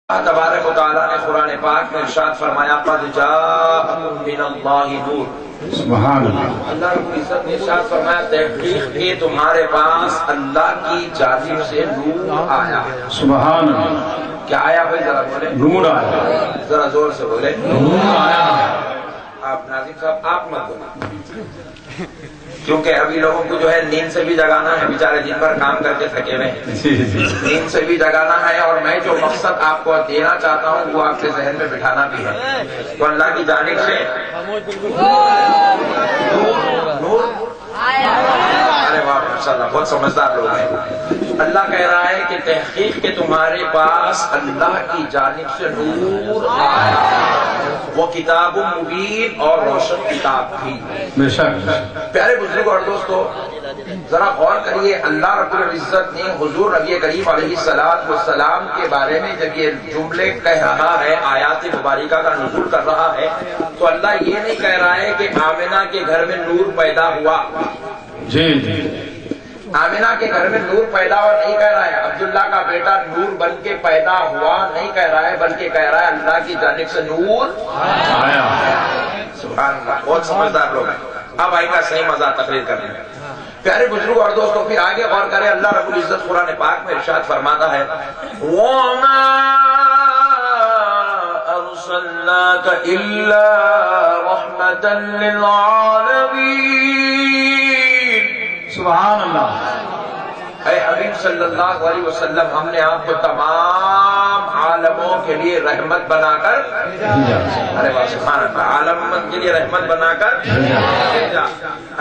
اللہ تبارک و تعالیٰ نے قرآن پاک میں ارشاد فرمایا قد جاءکم من اللہ نور. سبحان اللہ. اللہ رب العزت نے ارشاد فرمایا تحقیق کہ تمہارے پاس اللہ کی جانب سے نور آیا. سبحان اللہ. کیا آیا بھائی؟ ذرا بولے. نور آیا. ذرا زور سے بولے. نور آیا. آپ ناظم صاحب آپ مت بولے، کیونکہ ابھی لوگوں کو جو ہے نیند سے بھی جگانا ہے، بیچارے دن بھر کام کر کے تھکے ہوئے ہیں، نیند سے بھی جگانا ہے، اور میں جو مقصد آپ کو دینا چاہتا ہوں وہ آپ کے ذہن میں بٹھانا بھی ہے. تو اللہ کی جانب سے نور ارے واہ ماشاءاللہ، بہت سمجھدار لوگ ہیں. اللہ کہہ رہا ہے کہ تحقیق کہ تمہارے پاس اللہ کی جانب سے نور آیا، وہ کتاب مبین اور روشن کتاب تھی. بے شک. پیارے بزرگوں اور دوستو، ذرا غور کریے، اللہ رب العزت نے حضور نبی کریم علیہ السلام کے بارے میں جب یہ جملے کہہ رہا ہے، آیات مبارکہ کا نزول کر رہا ہے، تو اللہ یہ نہیں کہہ رہا ہے کہ آمنہ کے گھر میں نور پیدا ہوا. جی جی. آمنہ کے گھر میں نور پیدا ہوا نہیں کہہ رہا ہے، عبداللہ کا بیٹا نور بن کے پیدا ہوا نہیں کہہ رہا ہے، بلکہ کہہ رہا ہے اللہ کی جانب سے نور آیا. سبحان اللہ، بہت سمجھدار لوگ ہیں. اب آئے گا صحیح مزہ تقریر کرنے میں. پیارے بزرگوں اور دوستوں، پھر آگے غور کریں، اللہ رب العزت قرآن پاک میں ارشاد فرماتا ہے وَمَا أَرْسَلْنَاكَ إِلَّا رَحْمَةً لِلْعَالَمِينَ. سبحان اللہ. اے حبیب صلی اللہ علیہ وسلم، ہم نے آپ کو تمام عالموں کے لیے رحمت بنا کر ارے واہ سبحان اللہ، عالم کے لیے رحمت بنا کر بھیجا.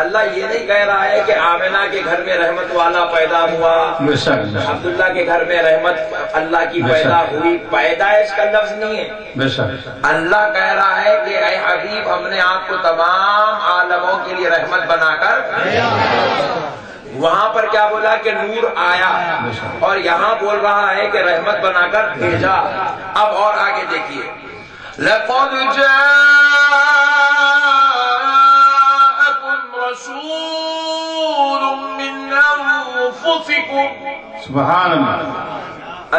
اللہ یہ نہیں کہہ رہا ہے کہ آمنہ کے گھر میں رحمت والا پیدا ہوا، بے شک. عبداللہ کے گھر میں رحمت اللہ کی پیدا ہوئی. پیدائش کا لفظ نہیں ہے. بے شک. اللہ کہہ رہا ہے کہ اے حبیب، ہم نے آپ کو تمام عالموں کے لیے رحمت بنا کر. وہاں پر کیا بولا کہ نور آیا، اور یہاں بول رہا ہے کہ رحمت بنا کر بھیجا. اب اور آگے دیکھیے، لَقَدْ جَاءَكُمْ رَسُولٌ مِّنْ أَنفُسِكُمْ. سبحان اللہ.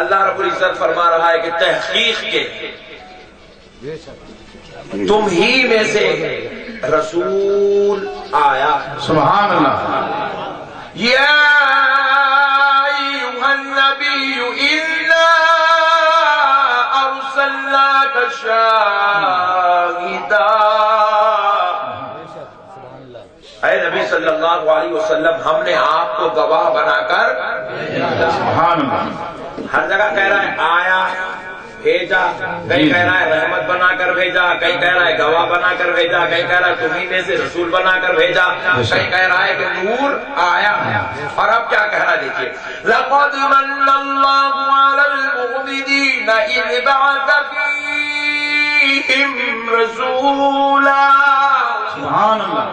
اللہ رب العزت فرما رہا ہے کہ تحقیق کے تم ہی میں سے رسول آیا. سبحان اللہ. یا ایھا النبی انا ارسلناک شاہدا. اے نبی صلی اللہ علیہ وسلم، ہم نے آپ کو گواہ بنا کر. سبحان اللہ. ہر جگہ کہہ رہا ہے آیا، بھیجا، کہیں کہہ رہا ہے رحمت بنا کر بھیجا، کہیں کہہ رہا ہے گواہ بنا کر بھیجا، کہیں کہہ رہا ہے تمہیں میں سے رسول بنا کر بھیجا، کہیں کہہ رہا ہے کہ نور آیا. اور اب کیا کہہ رہا ہے دیکھیے، لَقَدْ مَنَّ اللَّهُ عَلَى الْمُؤْمِنِينَ إِذْ بَعَثَ فِيهِمْ رَسُولًا. سبحان اللہ.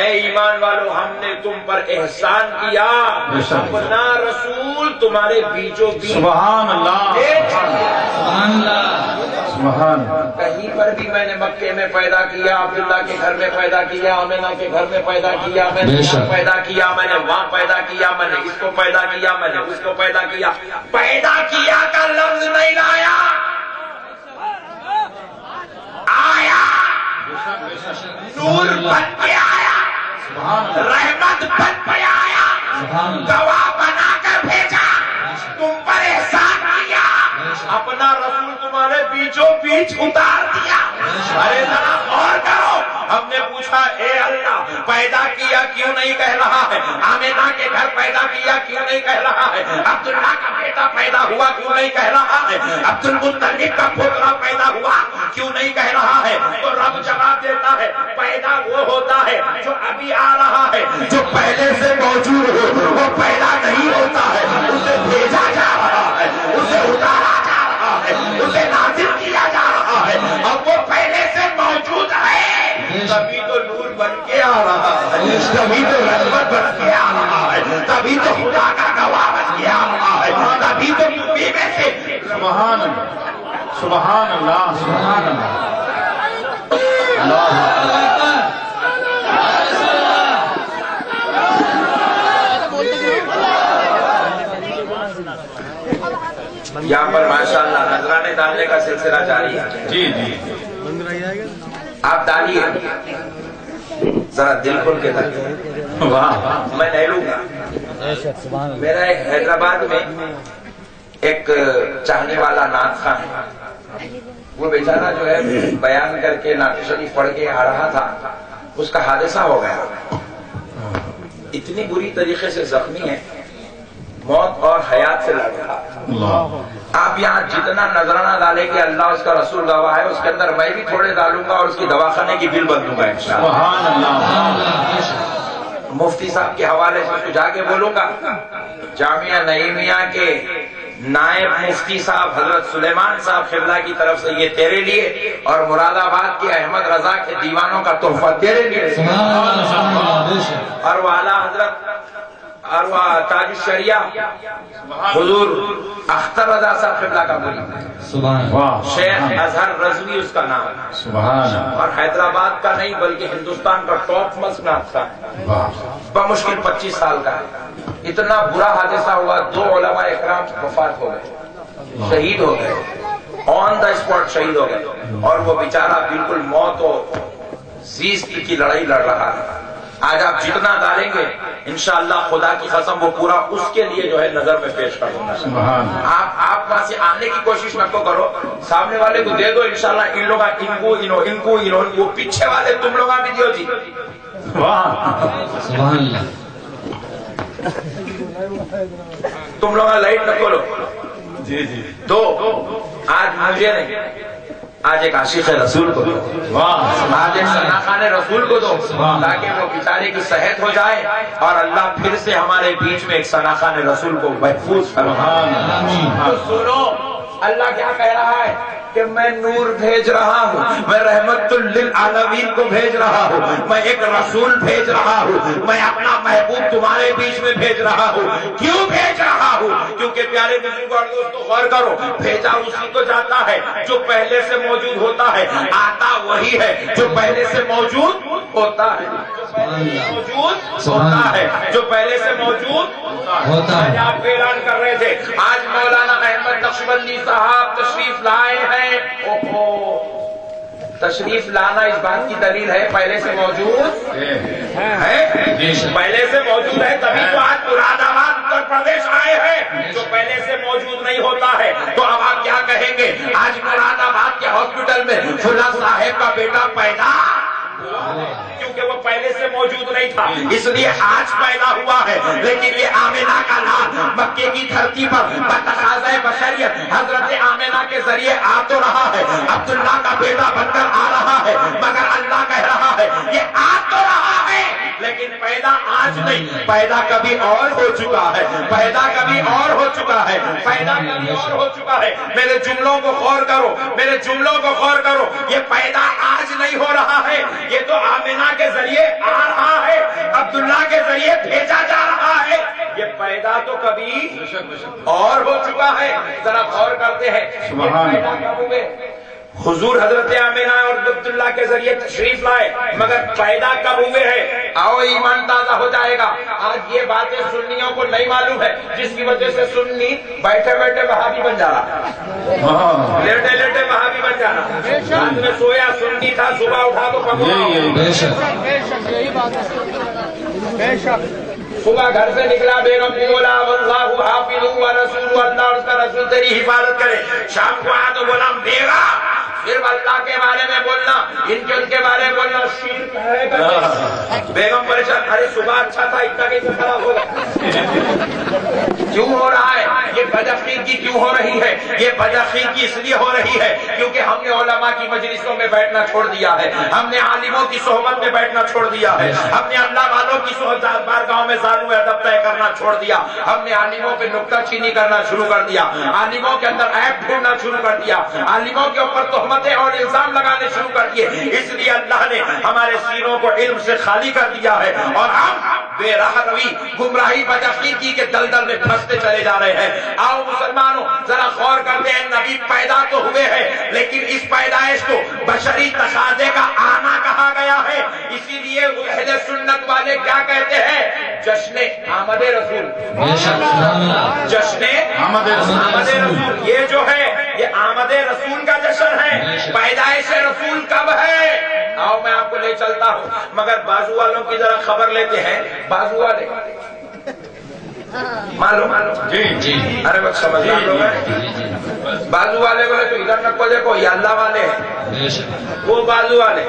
اے ایمان والو، ہم نے تم پر احسان کیا، اپنا رسول تمہارے بیچوں بیچ. سبحان اللہ. سبحان اللہ. سبحان. کہیں پر بھی میں نے مکے میں پیدا کیا، عبداللہ کے گھر میں پیدا کیا، آمنہ کے گھر میں پیدا کیا، میں نے یہاں پیدا کیا، میں نے وہاں پیدا کیا، میں نے اس کو پیدا کیا، میں نے اس کو پیدا کیا. پیدا کیا کا لفظ نہیں لایا، آیا نور بن کے آیا، رحمت بن کے آیا، گواہ بنا کر بھیجا، تم پر احسان کیا، اپنا رسول تمہارے بیچوں بیچ اتار دیا. ارے ذرا غور کرو، ہم نے پوچھا اے اللہ پیدا کیا کیوں نہیں کہہ رہا ہے، آمنہ کے گھر پیدا کیا کیوں نہیں کہہ رہا ہے، عبداللہ کا بیٹا پیدا ہوا کیوں نہیں کہہ رہا ہے، عبد المطلب کا پوترا پیدا ہوا کیوں نہیں کہہ رہا ہے. تو رب جواب دیتا ہے پیدا وہ ہوتا ہے جو ابھی آ رہا ہے، جو پہلے سے موجود ہو وہ پیدا نہیں ہوتا ہے، اسے بھیجا جا رہا ہے، اسے اتارا جا رہا ہے، اسے نازل کیا جا رہا ہے. اب وہ پہلے سے موجود ہے، تبھی تو نور بن کے آ رہا ہے، تبھی تو رحمت بن کے آ رہا ہے، تبھی تو خدا کا گواہ بن کے آ رہا ہے، تبھی تو تمہیں میں سے. سبحان اللہ. سبحان اللہ. سبحان اللہ. یہاں پر ماشاءاللہ چشمے ڈالنے کا سلسلہ جاری ہے. جی جی آپ ڈالیے ذرا دل کھول کے ڈالیے. واہ میں نہیں لوں گا. میرا ایک حیدرآباد میں ایک چاہنے والا نعت خواں ہے. وہ بیچارہ جو ہے بیان کر کے نعت شریف پڑھ کے آ رہا تھا, اس کا حادثہ ہو گیا. اتنی بری طریقے سے زخمی ہے, موت اور حیات سے لڑ رہا. اللہ آپ یہاں جتنا نذرانہ ڈالیں گے اللہ اس کا رسول گواہ ہے, اس کے اندر میں بھی تھوڑے ڈالوں گا اور اس کی دواخانے کی بل بدلوں گا انشاءاللہ. سبحان اللہ. مفتی صاحب کے حوالے سے تو جا کے بولوں گا. جامعہ نعیمیہ کے نائب مفتی صاحب حضرت سلیمان صاحب قبلہ کی طرف سے یہ تیرے لیے, اور مراد آباد کے احمد رضا کے دیوانوں کا تحفہ تیرے لیے, اور وہ اعلیٰ حضرت اور وہ تاج الشریعہ حضور اختر رضا صاحب قبلہ کا مرید, واہ شیخ اظہر رضوی اس کا نام ہے, سبحان اللہ. اور حیدرآباد کا نہیں بلکہ ہندوستان کا ٹاپ مسناد تھا. واہ بمشکل 25 سال کا ہے. اتنا برا حادثہ ہوا, 2 علماء اکرام وفات ہو گئے, شہید ہو گئے, آن دا اسپاٹ شہید ہو گئے, اور وہ بیچارہ بالکل موت و زیست کی لڑائی لڑ رہا ہے. آج آپ جتنا ڈالیں گے انشاءاللہ خدا کی قسم وہ پورا اس کے لیے جو ہے نظر میں پیش کر دوں گا. سبحان اللہ. آپ وہاں سے آنے کی کوشش نہ کرو, سامنے والے کو دے دو انشاءاللہ. ان لوگوں ان کو وہ پیچھے والے تم لوگوں بھی دیو جی. واہ سبحان اللہ. تم لوگ لائٹ نہ کھولو. جی جی دو آج مجھے نہیں, آج ایک عاشق رسول کو دو, واہ آج ایک ثناخان رسول کو دو, تاکہ وہ بیچارے کی صحت ہو جائے اور اللہ پھر سے ہمارے بیچ میں ایک ثناخان رسول کو محفوظ فرمائے. تو سنو اللہ کیا کہہ رہا ہے کہ میں نور بھیج رہا ہوں, میں رحمت للعالمین کو بھیج رہا ہوں, میں ایک رسول بھیج رہا ہوں, میں اپنا محبوب تمہارے بیچ میں بھیج رہا ہوں. کیوں بھیج رہا ہوں؟ کیونکہ پیارے بزرگوں اور دوستو غور کرو, بھیجا اسی کو جاتا ہے جو پہلے سے موجود ہوتا ہے, آتا وہی ہے جو پہلے سے موجود ہوتا ہے, جو پہلے سے موجود ہوتا ہے. آپ اعلان کر رہے تھے, آج مولانا احمد نقشبندی صاحب تشریف لائے ہیں. تشریف لانا اس بات کی دلیل ہے پہلے سے موجود ہے, پہلے سے موجود ہے, تبھی تو آج مراد آباد اتر پردیش آئے ہیں جو پہلے سے موجود نہیں ہوتا ہے. تو اب آپ کیا کہیں گے, آج مراد آباد کے ہاسپٹل میں فلاں صاحب کا بیٹا پیدا, کیونکہ وہ پہلے سے موجود نہیں تھا اس لیے آج پیدا ہوا ہے. لیکن یہ آمنہ کا لال مکے کی دھرتی پر بتقاضۂ بشریت حضرت آمنہ کے ذریعے آ تو رہا ہے, عبداللہ کا بیٹا بن کر آ رہا ہے, مگر اللہ کہہ رہا ہے یہ آ تو رہا ہے لیکن پیدا آج نہیں, پیدا کبھی اور ہو چکا ہے, پیدا کبھی اور ہو چکا ہے, پیدا کبھی اور ہو چکا ہے. میرے جملوں کو غور کرو, میرے جملوں کو غور کرو. یہ پیدا آج نہیں ہو رہا ہے, یہ تو آمنہ کے ذریعے آ رہا ہے, عبداللہ کے ذریعے بھیجا جا رہا ہے. یہ پیدا تو کبھی اور ہو چکا ہے. ذرا غور کرتے ہیں پیدا کب ہوئے. حضور حضرت آمنہ اور عبداللہ کے ذریعے تشریف لائے, مگر پیدا کب ہوئے ہیں؟ آؤ ایمان تازہ ہو جائے گا. آج یہ باتیں سنیوں کو نہیں معلوم ہے, جس کی وجہ سے سنی بیٹھے بیٹھے وہابی بن جا رہا, لیٹے لیٹے وہابی بن جا رہا. رات میں سویا سنی تھا, صبح اٹھا تو صبح گھر سے نکلا بیگم کو بولا واللہ حافظ ورسول, اللہ اور اس کا رسول تیری حفاظت کرے. شام کو آیا تو بولا میرا, صرف اللہ کے بارے میں بولنا, ان کے بارے میں بولنا شرک ہے. بیگم پریشان, ارے صبح اچھا تھا اتنا کیسے خراب ہوگا. کیوں ہو رہا ہے یہ بدعقیدگی, کیوں ہو رہی ہے یہ بدعقیدگی؟ اس لیے ہو رہی ہے کیونکہ ہم نے علماء کی مجلسوں میں بیٹھنا چھوڑ دیا ہے, ہم نے عالموں کی صحبت میں بیٹھنا چھوڑ دیا ہے, ہم نے اللہ والوں کی صحبت بارگاہوں میں زانو ادب طے کرنا چھوڑ دیا, ہم نے عالموں پہ نکتہ چینی کرنا شروع کر دیا, عالموں کے اندر عیب ڈھونڈنا شروع کر دیا, عالموں کے اوپر تہمتیں اور الزام لگانے شروع کر دیے. اس لیے اللہ نے ہمارے سینوں کو علم سے خالی کر دیا ہے اور ہم بے راہ روی, گمراہی, بدعقیدگی کے دلدل میں پھنستے چلے جا رہے ہیں. آؤ مسلمانوں ذرا غور کرتے ہیں, نبی پیدا تو ہوئے ہیں لیکن اس پیدائش کو بشری تقاضے کا آنا کہا گیا ہے. اسی لیے اہل سنت والے کیا کہتے ہیں, جشن آمد رسول، جشن آمد رسول، یہ جو ہے یہ آمد رسول کا جشن ہے۔ پیدائش رسول کب ہے؟ آؤ میں آپ کو لے چلتا ہوں، مگر بازو والوں کی ذرا خبر لیتے ہیں۔ بازو والے معلوم جی ارے وقت سمجھدار لوگ ہیں۔ بازو والے بولے تو ادھر نہ کو دیکھو، یہ اللہ والے ہیں، وہ بازو والے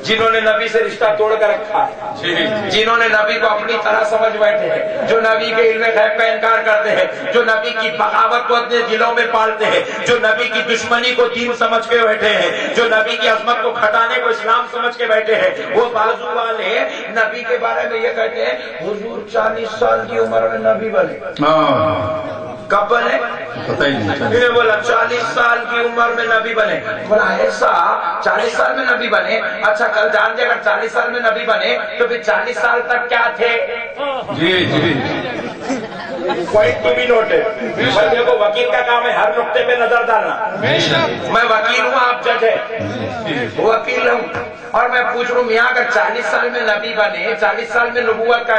جنہوں نے نبی سے رشتہ توڑ کر رکھا ہے، جنہوں نے نبی کو اپنی طرح سمجھ بیٹھے ہیں، جو نبی کے علم غیب کا انکار کرتے ہیں، جو نبی کی بغاوت کو اپنے دلوں میں پالتے ہیں، جو نبی کی دشمنی کو دین سمجھ کے بیٹھے ہیں، جو نبی کی عظمت کو کھٹانے کو اسلام سمجھ کے بیٹھے ہیں، وہ بازو والے نبی کے بارے میں یہ کہتے ہیں حضور 40 سال کی عمر میں نبی بنے۔ کب بنے؟ انہیں بولا 40 سال کی عمر میں نبی بنے۔ بولا ایسا 40 سال میں نبی بنے؟ اچھا کل جان دے اگر 40 سال میں نبی بنے تو پھر 40 سال تک کیا تھے؟ پوائنٹ بھی نوٹ ہے۔ دیکھو وکیل کا کام ہے ہر نقطے پہ نظر ڈالنا۔ میں وکیل ہوں، آپ جج ہے، وکیل ہوں، اور میں پوچھ رہا ہوں میاں اگر 40 سال میں نبی بنے، 40 سال میں نبوت کا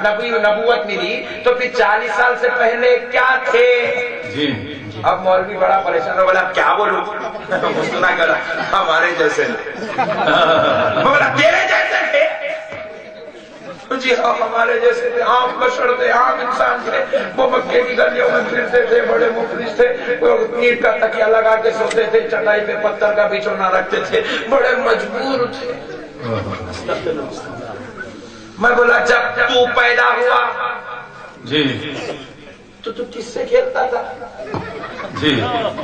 نبوت ملی تو پھر 40 سال سے پہلے کیا تھے؟ اب مولوی بڑا پریشان ہو، بولا کیا بولوں؟ مسکرا کر ہمارے جیسے، بولا تیرے جیسے تھے؟ جی ہاں ہمارے جیسے تھے، عام بشر تھے، عام انسان تھے، وہ مکے کی گلیوں میں پھرتے تھے، بڑے مفلس تھے، اینٹ کا تکیہ لگا کے سوتے تھے، چٹائی پہ پتھر کا بچھونا رکھتے تھے، بڑے مجبور تھے۔ میں بولا جب تو پیدا ہوا تو کس سے کھیلتا تھا؟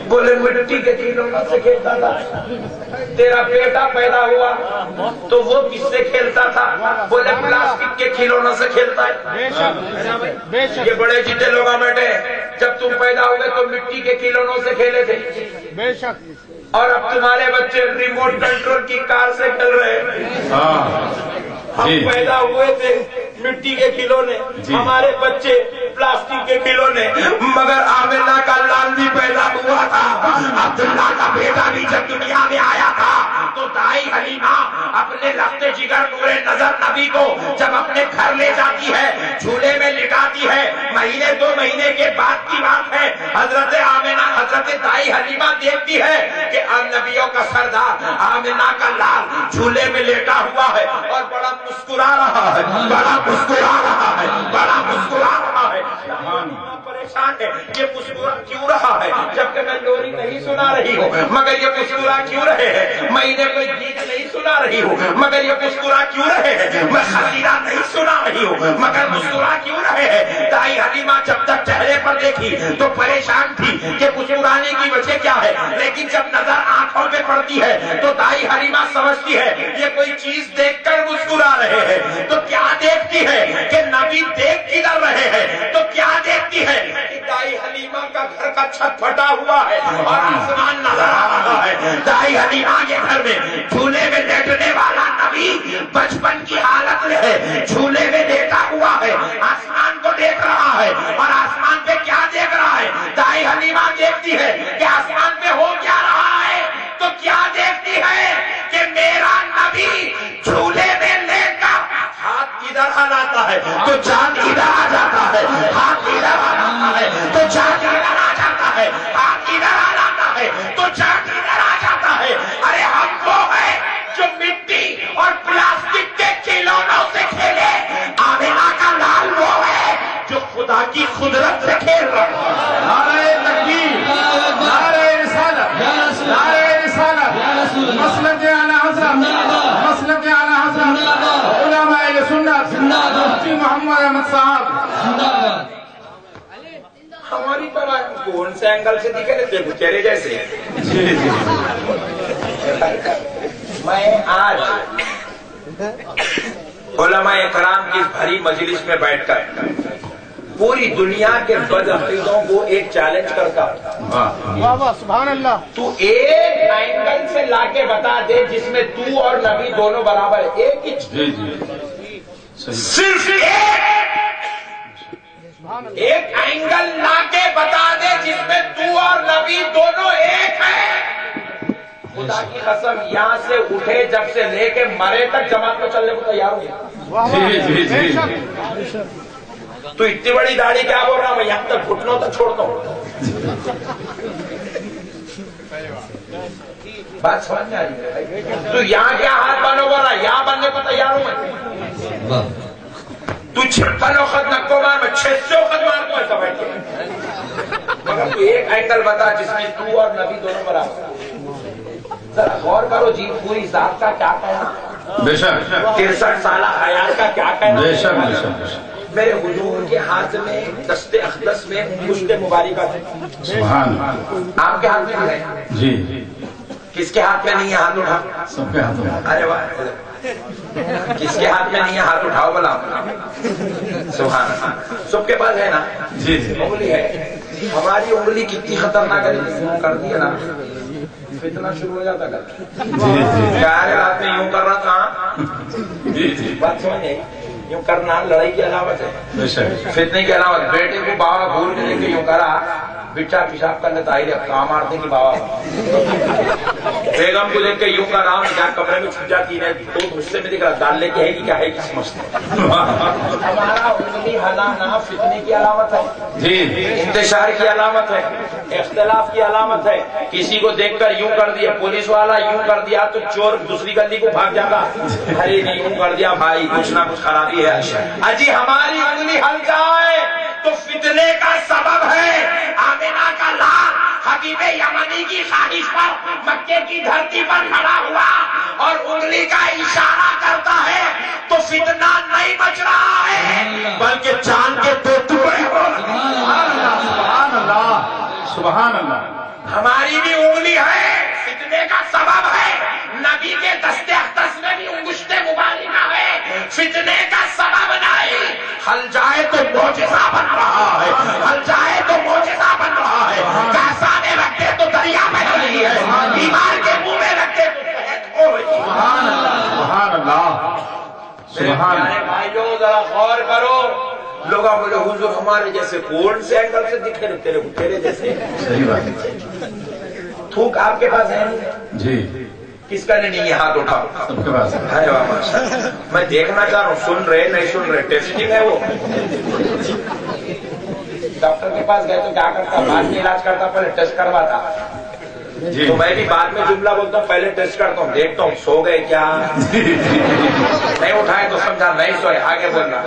بولے مٹی کے کھلونوں سے کھیلتا تھا۔ تیرا بیٹا پیدا ہوا تو وہ کس سے کھیلتا تھا؟ بولے پلاسٹک کے کھلونوں سے کھیلتا ہے۔ یہ بڑے جتنے لوگ بیٹھے جب تم پیدا ہوئے تو مٹی کے کھلونوں سے کھیلے تھے، اور اب تمہارے بچے ریموٹ کنٹرول کی کار سے کھیل رہے ہیں۔ ہم پیدا ہوئے تھے مٹی کے کھلونے، ہمارے بچے پلاسٹک کے کھلونے، مگر آمنہ کا لال بھی پیدا ہوا تھا، عبداللہ کا بیٹا بھی جب دنیا میں آیا تھا تو دائی حلیمہ اپنے لخت جگر نور نظر نبی کو جب اپنے گھر لے جاتی ہے، جھولے میں لٹاتی ہے، مہینے 2 مہینے کے بعد کی بات ہے، حضرت آمنہ حضرت دائی حلیمہ دیکھتی ہے کہ نبیوں کا سردار آمنہ کا لال جھولے میں لیٹا ہوا ہے اور بڑا مسکرا رہا ہے، بڑا مسکرا رہا ہے، بڑا مسکرا رہا ہے۔ پریشان ہے یہ مسکرا کیوں رہا ہے جبکہ میں لوری نہیں سنا رہی ہوں، مگر یہ مسکرا کیوں رہے ہیں؟ مہینے کوئی گیت نہیں سنا رہی ہوں مگر یہ مسکرا کیوں رہے ہیں؟ میں خزینہ نہیں سنا رہی ہوں مگر مسکرا کیوں رہے ہیں؟ دائی حلیمہ جب تک چہرے پر دیکھی تو پریشان تھی کہ مسکرانے کی وجہ کیا ہے، لیکن جب نظر آنکھوں پہ پڑتی ہے تو دائی حلیمہ سمجھتی ہے یہ کوئی چیز دیکھ کر مسکرا رہے ہیں۔ تو کیا دیکھتی ہے کہ نبی دیکھ کدھر رہے ہیں؟ تو کیا دیکھتی ہے کہ دائی حلیمہ کا گھر کا چھت پھٹا ہوا ہے اور آسمان نظر آ رہا ہے۔ دائی حلیمہ کے گھر میں جھولے میں لیٹنے والا نبی بچپن کی حالت میں ہے، جھولے میں لیٹا ہوا ہے، آسمان کو دیکھ رہا ہے، اور آسمان پہ کیا دیکھ رہا ہے؟ دائی حلیمہ دیکھتی ہے کہ آسمان پہ ہو کیا رہا ہے، تو کیا دیکھتی ہے کہ میرا نبی جھولے میں لیٹ کر ہاتھ ادھر ہلاتا ہے تو چاند ادھر آ جاتا ہے، ہاتھ ادھر ہلاتا ہے تو چاند ادھر آ جاتا ہے، ہاتھ ادھر ہلاتا ہے تو چاند ادھر آ جاتا ہے۔ ارے ہم وہ ہیں جو مٹی اور پلاسٹک کے کھلونوں سے کھیلے، آمنہ کا لال وہ ہے جو خدا کی قدرت سے کھیل رہا ہے۔ نعرہ تکبیر، نعرہ رسالت، نعرہ رسالت، مسلک اعلی حضرت، مسلک اعلی حضرت، علماء اہل سنت، مفتی محمد احمد صاحب۔ ہماری طرح کون سے اینگل سے دکھے رہتے ہیں چہرے جیسے؟ میں آج علماء کرام کی بھری مجلس میں بیٹھ کر پوری دنیا کے بدعقیدوں کو ایک چیلنج کرتا ہوں، سبحان اللہ، تو ایک اینگل سے لا کے بتا دے جس میں تو اور نبی دونوں برابر ہے، ایک ہی صرف ایک اینگل لا کے بتا دے جس میں تو اور نبی دونوں ایک ہیں، خدا کی قسم یہاں سے اٹھے جب سے لے کے مرے تک جماعت میں چلنے کو تیار ہو گیا. تو اتنی بڑی داڑھی کیا بول رہا ہوں میں یہاں تک گھٹنوں تک چھوڑتا ہوں. بات سمجھ میں آ رہی ہے؟ تو یہاں کیا ہاتھ بنو بول رہا یہاں بننے کو تیار ہوں میں. تو 56 وقت نکو مار میں 600 وقت مار کو ایسا بیٹھ کے. مگر تو ایک اینگل بتا جس میں تو اور نبی دونوں برابر. ذرا غور کرو جی پوری ذات کا کیا کہنا, بے شک 63 سالہ حیات کا کیا کہنا. بے شک بے شک. میرے حضور کے ہاتھ میں دست اقدس میں مشت مبارکہ ہے. سبحان. آپ کے ہاتھ میں بھی ہے جی. کس کے ہاتھ میں نہیں ہے ہاتھ اٹھا. سب کے ہاتھ میں. ارے واہ, کس کے ہاتھ میں نہیں ہے ہاتھ اٹھاؤ بلا. سبحان اللہ. سب کے پاس ہے نا. جی جی. انگلی ہے. ہماری انگلی کتنی خطرناک کر دی ہے نا, فتنہ شروع ہو جاتا کر. جی جی. پیارے رات میں یوں کر رہا تھا. جی جی. بات سمجھ نہیں, یوں کرنا لڑائی کی علامت ہے, بے شک. فتنے کی علامت. بیٹے کو بابا گھور کے لے کے یوں کرا, بچہ پیشاب کرنے تاہر کام مارتے کی بابا. بیگم کو دیکھ کے یوں کرا, کیا کمرے میں چھپ جاتی ہے تو غصے میں دیکھ رہا دال لے کے ہے کہ کیا ہے کہ سمجھتے. ہمارا انگلی ہلانا فتنے کی علامت ہے, جی. انتشار کی علامت ہے, اختلاف کی علامت ہے. کسی کو دیکھ کر یوں کر دیا, پولیس والا یوں کر دیا تو چور دوسری گلی کو بھاگ جاتا. ارے نہیں یوں کر دیا بھائی کچھ نہ کچھ خرابی ہے. اجی ہماری انگلی ہل جائے تو فتنے کا سبب ہے. آمینہ کا لال حبیب یمنی کی خواہش پر مکے کی دھرتی پر کھڑا ہوا اور انگلی کا اشارہ کرتا ہے تو فتنہ نہیں مچ رہا ہے بلکہ چاند کے دو ٹکڑے ہو رہے ہیں. سبحان اللہ. سبحان اللہ. ہماری بھی انگلی ہے, فتنے کا سبب ہے. نبی کے دست اقدس میں بھی انگشت مبارکہ ہے, فتنے کا سبب نہیں. ہل جائے تو معجزہ بن رہا ہے, ہل جائے تو معجزہ بن رہا ہے. کاسا میں رکھتے تو دریا میں رہی ہے, بیمار کے منہ میں رکھتے تو صحت ہو رہی ہے. سبحان اللہ. سبحان اللہ. سبحان اللہ. بھائیو ذرا غور کرو. لوگ بولے حضور ہمارے جیسے کون سے اینگل سے دکھے تیرے کو تیرے جیسے. صحیح بات ہے. تھوک آپ کے پاس ہے جی. کس کا نہیں ہے ہاتھ اٹھاؤ. سب کے پاس. ارے واہ ماشاءاللہ. میں دیکھنا چاہ رہا ہوں سن رہے نہیں سن رہے. ٹیسٹنگ ہے وہ. ڈاکٹر کے پاس گئے تو کیا کرتا, بعد میں علاج کرتا, پہلے ٹیسٹ کرواتا. تو میں بھی بعد میں جملہ بولتا ہوں, پہلے ٹیسٹ کرتا ہوں, دیکھتا ہوں سو گئے کیا, نہیں اٹھائے تو سمجھا نہیں سوئے, آگے بولنا.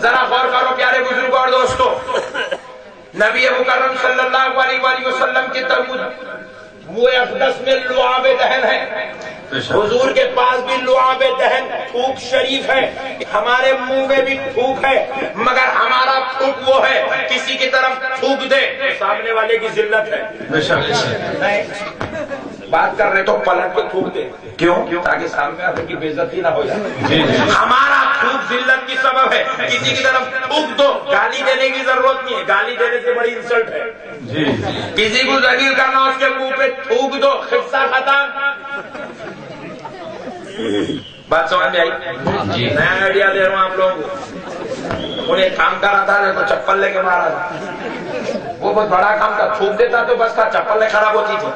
ذرا غور کرو پیارے بزرگ اور دوستو. نبی مکرم صلی اللہ علیہ وسلم کے تربوت وہ اقدس میں لعاب دہن ہے. حضور کے پاس بھی لعاب دہن تھوک شریف ہے. ہمارے منہ میں بھی تھوک ہے, مگر ہمارا تھوک وہ ہے کسی کی طرف تھوک دے سامنے والے کی ذلت ہے. بے شک. بات کر رہے تو پلٹ کے تھوک دے. کیوں؟ تاکہ سامنے والے کی بے عزتی نہ ہو جائے. ہمارا تھوک ذلت کی سبب ہے. کسی کی طرف تھوک دو, گالی دینے کی ضرورت نہیں ہے, گالی دینے سے بڑی انسلٹ ہے. جی. کسی کو ذلیل کرنا, اس کے منہ پہ تھوک دو, قصہ ختم. بات سمجھ میں آئی؟ نیا آئیڈیا دے رہا ہوں آپ لوگوں کو. انہیں کام کرا تھا تو چپل لے کے مارا تھا. وہ بہت بڑا کام تھا, تھوک دیتا تو بس تھا, چپل نہیں خراب ہوتی تھی.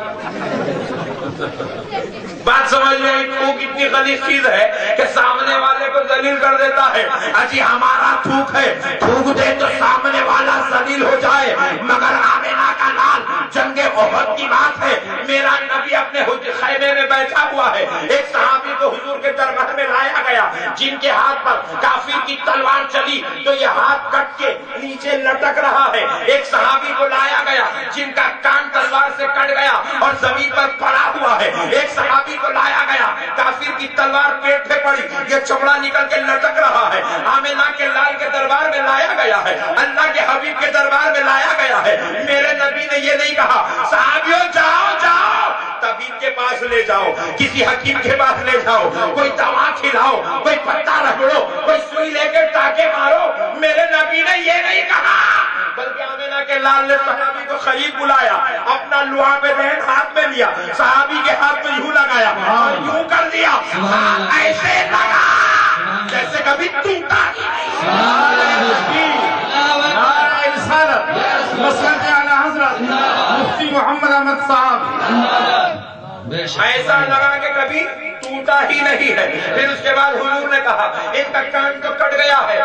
بات سمجھ میں آئی؟ تھوک اتنی غلیظ چیز ہے کہ سامنے والے کو ذلیل کر دیتا ہے. اجی ہمارا تھوک ہے, تھوک دے تو سامنے والا ذلیل ہو جائے. مگر آمینہ کا لال جنگ احد کی بات ہے. میرا نبی اپنے خیمے میں بیٹھا ہوا ہے. ایک صحابی کو حضور کے دربار میں لایا گیا جن کے ہاتھ پر کافر کی تلوار چلی تو یہ ہاتھ کٹ کے نیچے لٹک رہا ہے. ایک صحابی کو لایا گیا جن کا کان تلوار سے کٹ گیا اور زمین پر پڑا ہوا ہے. ایک صحابی کو لایا گیا, کافر کی تلوار پیٹ پہ پڑی, یہ چمڑا نکل کے لٹک رہا ہے. آمینہ کے لال کے دربار میں لایا گیا ہے, اللہ کے حبیب کے دربار میں لایا گیا ہے. میرے نبی نے یہ نہیں کہا صحابیوں جاؤ جاؤ طبیب کے پاس لے جاؤ, کسی حکیم کے پاس لے جاؤ, کوئی دوا کھلاؤ, کوئی پتا رگڑو, کوئی سوئی لے کے ٹانکے مارو. میرے نبی نے یہ نہیں کہا, بلکہ آمینہ کے لال نے صحابی کو قریب بلایا, اپنا لعاب دہن ہاتھ میں لیا, صحابی کے ہاتھ میں یوں لگایا اور یوں کر دیا, ایسے لگا جیسے کبھی ٹوٹا ہی نہیں. مسلک اعلی حضرت مفتی محمد احمد صاحب ایسا لگا کہ کبھی ٹوٹا ہی نہیں ہے. پھر اس کے بعد حضور نے کہا ان کا کان تو کٹ گیا ہے.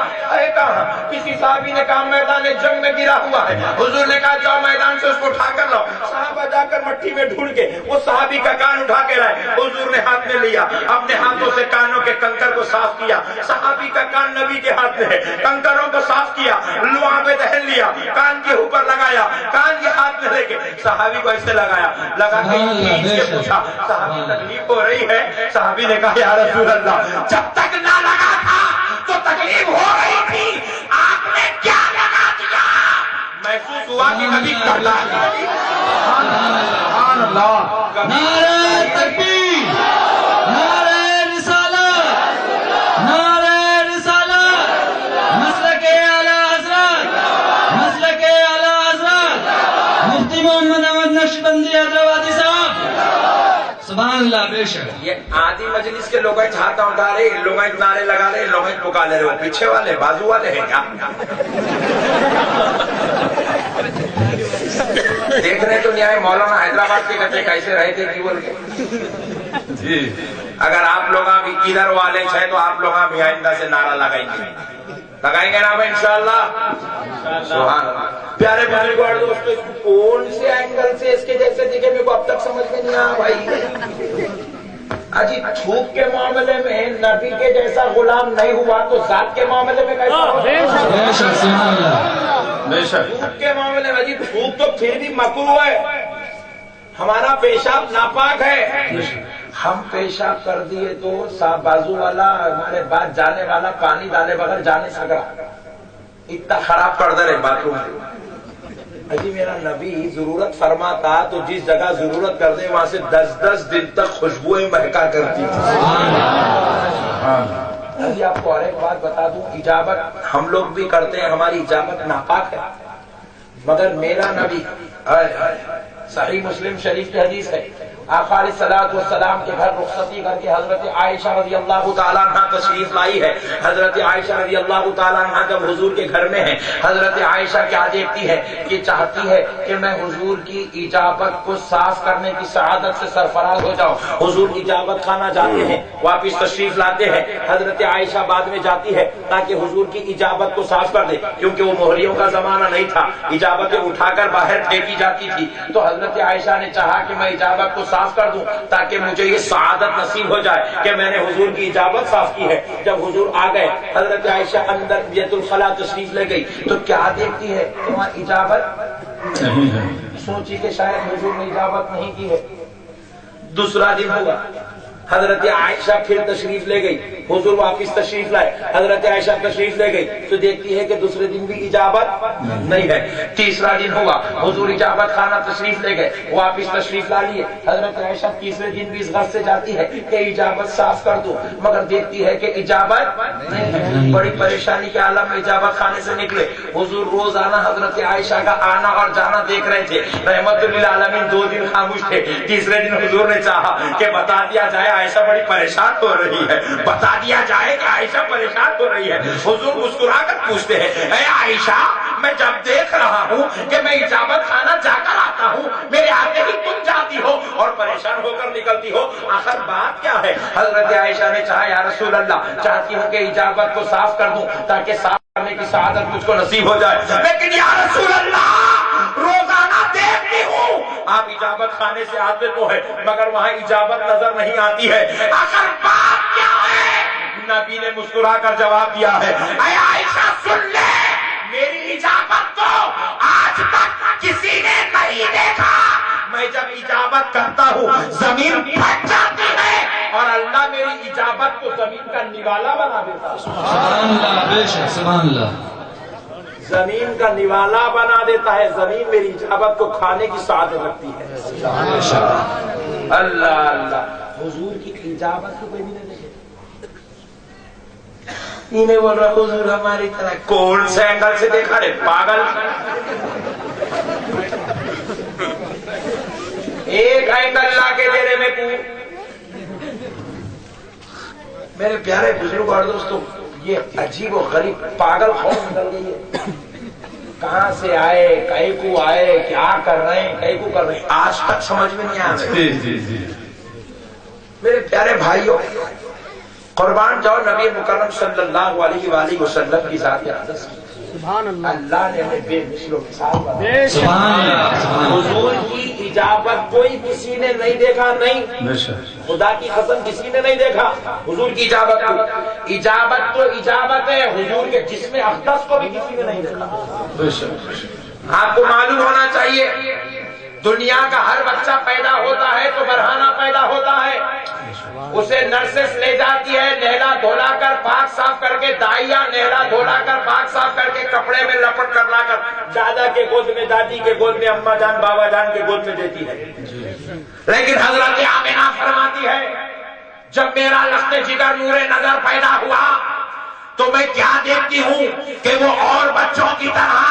کہاں؟ کسی صحابی نے کہا میدان جنگ میں گرا ہوا ہے. حضور نے کہا جاؤ میدان سے اس کو اٹھا کر لاؤ. صحابہ جا کر مٹی میں ڈھونڈ کے وہ صحابی کا کان اٹھا کے لائے. حضور نے ہاتھ میں لیا, اپنے ہاتھوں سے کانوں کے کنکر کو صاف کیا. صحابی کا کان نبی کے ہاتھ میں ہے, کنکروں کو صاف کیا, لوہا پہ دہن لیا, کان کے اوپر لگایا, کان کے ہاتھ میں لے کے صحابی کو ایسے لگایا. لگا کے کھینچ کے پوچھا صحابی تکلیف ہو رہی ہے؟ صحابی نے کہا یا رسول اللہ جب تک نہ لگا تھا تو تکلیف ہو رہی تھی, آپ نے کیا لگا دیا؟ محسوس ہوا کہ کبھی کرنا. سبحان اللہ. نعرہ تکبیر, نعرہ رسالت, نعرہ رسالت, مسلک اعلی حضرت, مسلک اعلی حضرت مفتی محمد احمد نقشبندی حیدرآبادی صاحب. سبحان اللہ. بے شک یہ آدھی مجلس کے لوگ چھاتا اٹھا رہے, لوگ نعرے لگا رہے, لوگ پکارے رہے, پیچھے والے بازو والے ہیں کیا؟ دیکھنے تو نہیں آئے مولانا حیدرآباد کے بچے کیسے رہے تھے کی بول کے. اگر آپ لوگ بھی ادھر والے ہیں تو آپ لوگ بھی آئندہ سے نعرہ لگائیں گے نا بھائی انشاءاللہ. سبحان اللہ. پیارے بزرگوں اور دوستوں, کون سے اینگل سے اس کے جیسے دکھے میرے کو اب تک سمجھ میں نہیں آیا بھائی. اجی تھوک کے معاملے میں نبی کے جیسا غلام نہیں ہوا تو ذات کے معاملے میں کیسا ہوا؟ بے شک. تھوک کے معاملے میں, تھوک تو پھر بھی مکروہ ہے, ہمارا پیشاب ناپاک ہے. ہم پیشاب کر دیے تو بازو والا ہمارے بعد جانے والا پانی ڈالے بغیر جا نہیں سکا, اتنا خراب کر دے رہے بات روم. اجی میرا نبی ضرورت فرماتا تو جس جگہ ضرورت کر دے وہاں سے 10 دن تک خوشبوئیں مہکا کرتی تھی. ابھی آپ کو اور ایک بات بتا دوں, اجابت ہم لوگ بھی کرتے ہیں, ہماری اجابت ناپاک ہے, مگر میرا نبی صحیح مسلم شریف کی حدیث ہے, آقا علیہ الصلوۃ والسلام کے گھر رخصتی کر کے حضرت عائشہ رضی اللہ تعالیٰ عنہ تشریف لائی ہے. حضرت عائشہ رضی اللہ تعالیٰ عنہ جب حضور کے گھر میں ہے, حضرت عائشہ کیا دیکھتی ہے کہ چاہتی ہے کہ میں حضور کی اجابت کو صاف کرنے کی سعادت سے سرفراز ہو جاؤں. حضور اجابت خانہ جاتے ہیں, واپس تشریف لاتے ہیں. حضرت عائشہ بعد میں جاتی ہے تاکہ حضور کی اجابت کو صاف کر دے, کیونکہ وہ مہریوں کا زمانہ نہیں تھا, اجابتیں اٹھا کر باہر پھینکی جاتی تھی. تو حضرت عائشہ نے چاہا کہ میں اجابت کو صاف کر دوں تاکہ مجھے یہ سعادت نصیب ہو جائے کہ میں نے حضور کی اجابت صاف کی ہے. جب حضور آ گئے, حضرت عائشہ اندر بیت الخلا تشریف لے گئی تو کیا دیکھتی ہے, وہاں اجابت نہیں ہے. سوچی کہ شاید حضور نے اجابت نہیں کی ہے. دوسرا دن ہوا, حضرت عائشہ پھر تشریف لے گئی, حضور واپس تشریف لائے. حضرت عائشہ تشریف لے گئی تو دیکھتی ہے کہ دوسرے دن بھی اجابت نہیں ہے. تیسرا دن ہوا, حضور اجابت خانہ تشریف لے گئے, واپس تشریف لا لیے. حضرت عائشہ تیسرے دن بھی اس غرض سے جاتی ہے کہ اجابت صاف کر دو, مگر دیکھتی ہے کہ اجابت نہیں ہے. بڑی پریشانی کے عالم میں اجابت خانے سے نکلے. حضور روزانہ حضرت عائشہ کا آنا اور جانا دیکھ رہے تھے. رحمت للعالمین 2 دن خاموش تھے. تیسرے دن حضور نے چاہا کہ بتا دیا جائے عائشہ بڑی پریشان ہو رہی ہے, بتا دیا جائے کہ عائشہ پریشان ہو رہی ہے. حضور مسکرا کر پوچھتے ہیں, اے عائشہ میں جب دیکھ رہا ہوں کہ میں اجابت خانہ جا کر آتا ہوں, میرے آگے ہی تم جاتی ہو اور پریشان ہو کر نکلتی ہو, آخر بات کیا ہے؟ حضرت عائشہ نے چاہا یا رسول اللہ چاہتی ہوں کہ اجابت کو صاف کر دوں تاکہ صاف کرنے کی سعادت مجھ کو نصیب ہو جائے. لیکن یا رسول اللہ روزانہ دیکھتی ہوں آپ اجابت خانے سے آتے تو ہے مگر وہاں اجابت نظر نہیں آتی ہے, آخر بات کیا ہے؟ نبی نے مسکرا کر جواب دیا ہے, اے عائشہ سن لے, میری اجابت تو آج تک کسی نے نہیں دیکھا. میں جب اجابت کرتا ہوں زمین پھٹ جاتی ہے اور اللہ میری اجابت کو زمین کا نوالا بنا دیتا ہے. سبحان اللہ. بے شک سبحان اللہ. زمین کا نوالا بنا دیتا ہے, زمین میری اجابت کو کھانے کی سعادت رکھتی ہے. اللہ اللہ. حضور کی اجابت کو کوئی بھی نہیں دیکھے. انہیں بول رہا حضور ہماری طرح, کون سے اینگل سے دیکھا رے پاگل. ایک اینگل لا کے دے رہے میں. میرے پیارے بزرگ اور دوستوں, یہ عجیب و غریب پاگل قوم نکل گئی ہے. کہاں سے آئے, کہیں کو آئے, کیا کر رہے ہیں, کہیں کو کر رہے ہیں, آج تک سمجھ میں نہیں آ رہے. میرے پیارے بھائیوں، قربان جاؤ نبی مکرم صلی اللہ علیہ وآلہ وسلم کی ذات اقدس کی اللہ نے ہمیں بے مثل و مثال بنایا۔ سبحان اللہ، حضور کی اجابت کوئی کسی نے نہیں دیکھا، نہیں خدا کی قسم کسی نے نہیں دیکھا حضور کی اجابت کو۔ اجابت تو اجابت ہے، حضور کے جسم اقدس کو بھی کسی نے نہیں دیکھا۔ آپ کو معلوم ہونا چاہیے دنیا کا ہر بچہ پیدا ہوتا ہے تو برہانہ پیدا ہوتا ہے، اسے نرسس لے جاتی ہے نہلا دھولا کر پاک صاف کر کے، دائیا نہلا دھولا کر پاک صاف کر کے کپڑے میں لپٹ کر لا کر دادا کے گود میں، دادی کے گود میں، اماں جان بابا جان کے گود میں دیتی ہے۔ لیکن حضرت آمنہ فرماتی ہے جب میرا لخت جگر نور نظر پیدا ہوا تو میں کیا دیکھتی ہوں کہ وہ اور بچوں کی طرح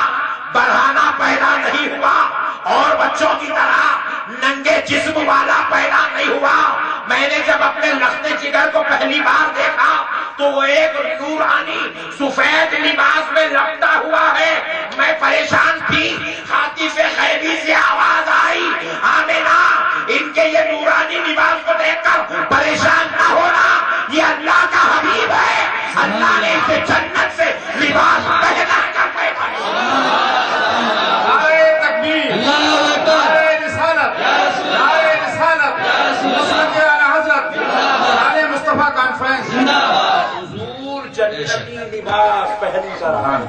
برہانہ پیدا نہیں ہوا، اور بچوں کی طرح ننگے جسم والا پیدا نہیں ہوا۔ میں نے جب اپنے لخت جگر کو پہلی بار دیکھا تو وہ ایک نورانی سفید لباس میں لپٹا ہوا ہے۔ میں پریشان تھی، خاطف غیبی سے آواز آئی، آمنہ ان کے یہ نورانی لباس کو دیکھ کر پریشان نہ ہونا، یہ اللہ کا حبیب ہے، اللہ نے اسے جنت سے لباس پہنا کر پیدا کیا۔ جنتی لباس پہن کر آئے،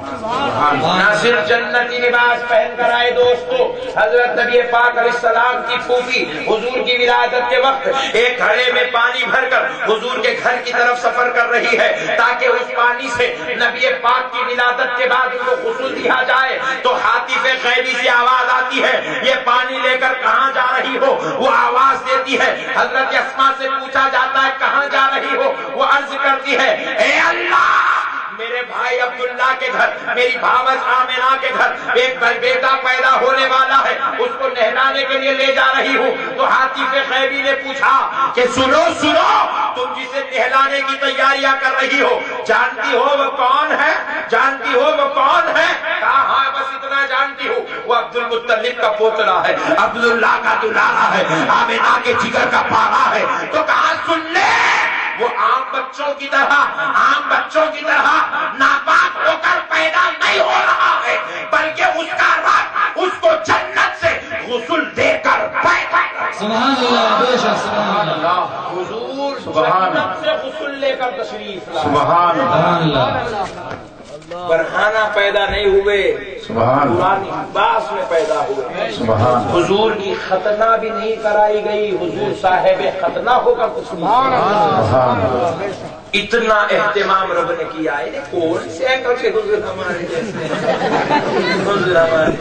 نہ صرف جنتی لباس پہن کر آئے دوستو، حضرت نبی پاک علیہ السلام کی پھوپھی حضور کی ولادت کے وقت ایک گھڑے میں پانی بھر کر حضور کے گھر کی طرف سفر کر رہی ہے تاکہ اس پانی سے نبی پاک کی ولادت کے بعد ان کو غسل دیا جائے۔ تو حاطف غیبی سے آواز آتی ہے، یہ پانی لے کر کہاں جا رہی ہو؟ وہ آواز دیتی ہے، حضرت اسماء سے پوچھا جاتا ہے کہاں جا رہی ہو؟ وہ عرض کرتی ہے، اے اللہ میرے بھائی عبداللہ کے گھر، میری بھاوج آمنہ کے گھر ایک بیٹا پیدا ہونے والا ہے، اس کو نہلانے کے لیے لے جا رہی ہوں۔ تو حاطف غیبی نے پوچھا کہ سنو سنو، تم جسے نہلانے کی تیاریاں کر رہی ہو جانتی ہو وہ کون ہے؟ جانتی ہو وہ کون ہے؟ کہا ہاں بس اتنا جانتی ہوں، وہ عبد المطلب کا پوتلا ہے، عبداللہ کا دلارا ہے، آمنہ کے جگر کا پارا ہے۔ تو کہا سن لے، وہ عام بچوں کی طرح ناپاک ہو کر پیدا نہیں ہو رہا ہے، بلکہ اس کا رب اس کو جنت سے غسل دے کر پیدا کرے۔ سبحان اللہ، بے شک سبحان اللہ، حضور جنت سے غسل لے کر تشریف لائے۔ سبحان اللہ، برہانہ پیدا نہیں ہوئے، نورانی لباس میں پیدا ہوئے۔ حضور کی ختنہ بھی نہیں کرائی گئی، حضور صاحب ختنہ ہو کر سبحان اللہ، اتنا اہتمام رب نے کیا ہے۔ کون سے اینگل سے حضور ہمارے حضور ہمارے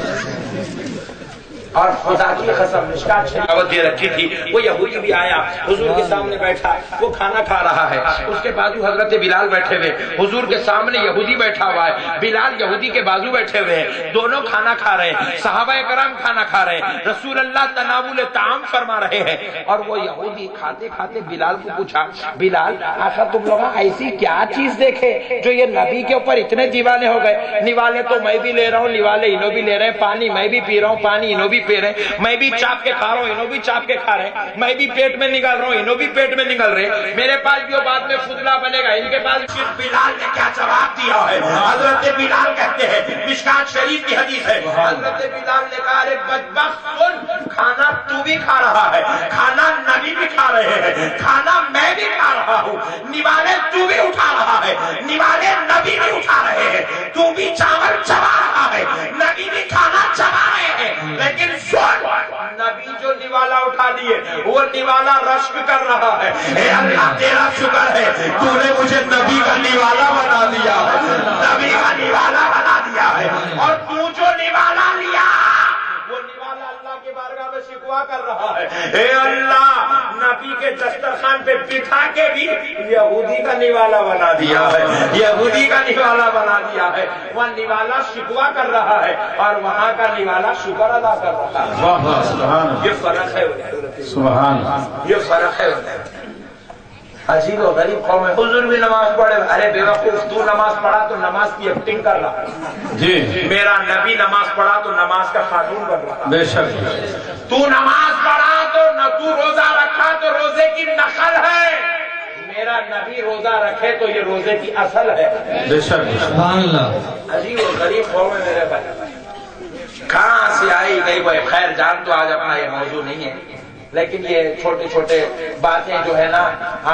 اور خدا کی قسم مشکات شریف دعوت دے رکھی تھی، وہ یہودی بھی آیا حضور کے سامنے بیٹھا، وہ کھانا کھا رہا ہے، اس کے بازو حضرت بلال بیٹھے ہوئے، حضور کے سامنے یہودی بیٹھا ہوا ہے، بلال یہودی کے بازو بیٹھے ہوئے ہیں، دونوں کھانا کھا رہے ہیں، صحابہ کرام کھانا کھا رہے ہیں، رسول اللہ تناول طعام فرما رہے ہیں۔ اور وہ یہودی کھاتے کھاتے بلال کو پوچھا، بلال آخر تم لوگ ایسی کیا چیز دیکھے جو یہ نبی کے اوپر اتنے دیوانے ہو گئے؟ نوالے تو میں بھی لے رہا ہوں، نوالے انہوں بھی لے رہے ہیں، پانی میں بھی پی رہا ہوں، پانی انہوں بھی پی رہے ہیں، میں بھی چاپ کے کھا رہا ہوں، انہوں بھی چاپ کے کھا رہے ہیں، میں بھی پیٹ میں نگل رہا ہوں، انہوں بھی پیٹ میں نگل رہے ہیں، میرے پاس بھی وہ بعد میں فضلہ بنے گا، ان کے پاس۔ بلال نے کیا جواب دیا ہے؟ حضرت بلال کہتے ہیں، مشکات شریف کی حدیث ہے، حضرت بلال نے کہا ارے بدبخت سن، کھانا تو بھی کھا رہا ہے، کھانا نبی بھی کھا رہے ہیں، کھانا میں بھی کھا رہا ہوں، نوالے تو بھی اٹھا رہا ہے، نوالے نبی بھی اٹھا رہے ہیں، تو بھی چاول چبا رہا ہے، نبی بھی کھانا چبا رہے ہیں، لیکن سن نبی جو نوالا اٹھا لیے وہ نوالا رشک کر رہا ہے۔ اے اللہ تیرا شکر ہے تو نے مجھے نبی کا نوالا بنا دیا ہے، نبی کا نوالا بنا دیا ہے، اور تو جو نوالا لیا وہ نوالا اللہ کے بارگاہ میں شکوا کر رہا ہے۔ اے اللہ نبی کے دسترخوان پہ بٹھا کے بھی یہودی کا نوالا بنا دیا ہے، یہودی کا نوالا بنا دیا ہے، وہ نوالا شکوا کر رہا ہے اور وہاں کا نوالا شکر ادا کر رہا ہے۔ یہ فرق ہے، یہ فرق ہے۔ عجیب و غریب قوم ہے، حضور بھی نماز پڑھے، ارے بے وقوف تو نماز پڑھا تو نماز کی ایکٹنگ کر رہا ہے، میرا نبی نماز پڑھا تو نماز کا قانون بن رہا ہے، بے شک تو نماز پڑھا تو نہ تو روزہ رکھا تو روزے کی نقل ہے. میرا نبی روزہ رکھے تو یہ روزے کی اصل ہے. بے شک سبحان اللہ. عجیب و غریب قوم ہے میرے بھائی. کہاں سے آئی گئی وہ خیر جان تو آج اپنا یہ موضوع نہیں ہے، لیکن یہ چھوٹے چھوٹے باتیں جو ہے نا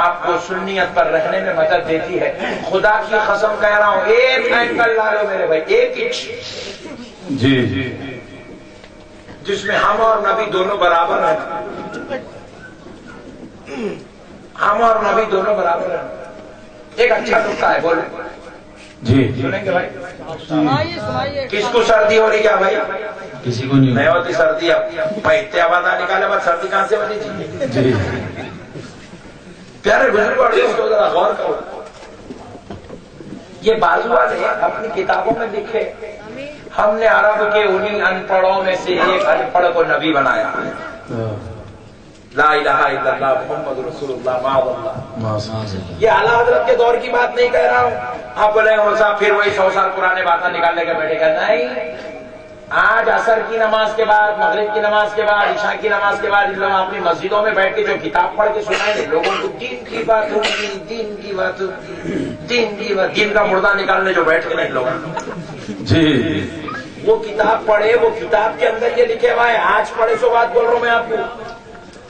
آپ کو سنیت پر رہنے میں مدد دیتی ہے. خدا کی قسم کہہ رہا ہوں، ایک اینکل لا لو میرے بھائی، ایک انچ جی جس میں ہم اور نبی دونوں برابر ہیں. ہم اور نبی دونوں برابر ہیں. ایک اچھا نکتہ ہے، بولیں جی سنیں گے بھائی. کس کو سردی ہو رہی کیا بھائی؟ کسی کو نہیں نہیں ہوتی سردی. اب بھائی اتنے آواز نکالے بعد سردی کہاں سے بنی تھی؟ جی پیارے بزرگ اور اس کو ذرا غور کرو. یہ بازو والے اپنی کتابوں میں لکھے ہم نے عرب کے انہی ان پڑھوں میں سے ایک ان پڑھ کو نبی بنایا. لا الہ الا اللہ محمد رسول اللہ معاذ اللہ. یہ اعلیٰ حضرت کے دور کی بات نہیں کہہ رہا ہوں. آپ بولے صاحب پھر وہی 100 سال پرانے باتیں نکالنے کے بیٹھے کہنا نہیں. آج عصر کی نماز کے بعد، مغرب کی نماز کے بعد، عشاء کی نماز کے بعد ان لوگ اپنی مسجدوں میں بیٹھ کے جو کتاب پڑھ کے سنائیں گے لوگوں کو، دین کی بات ہوگی، دین کی بات ہوگی، دین کی بات. دین کا مردہ نکالنے جو بیٹھ کے نہیں لوگ جی وہ کتاب پڑھے، وہ کتاب کے اندر یہ لکھے ہوا ہے. آج پڑھے سو بات بول رہا ہوں میں آپ کو.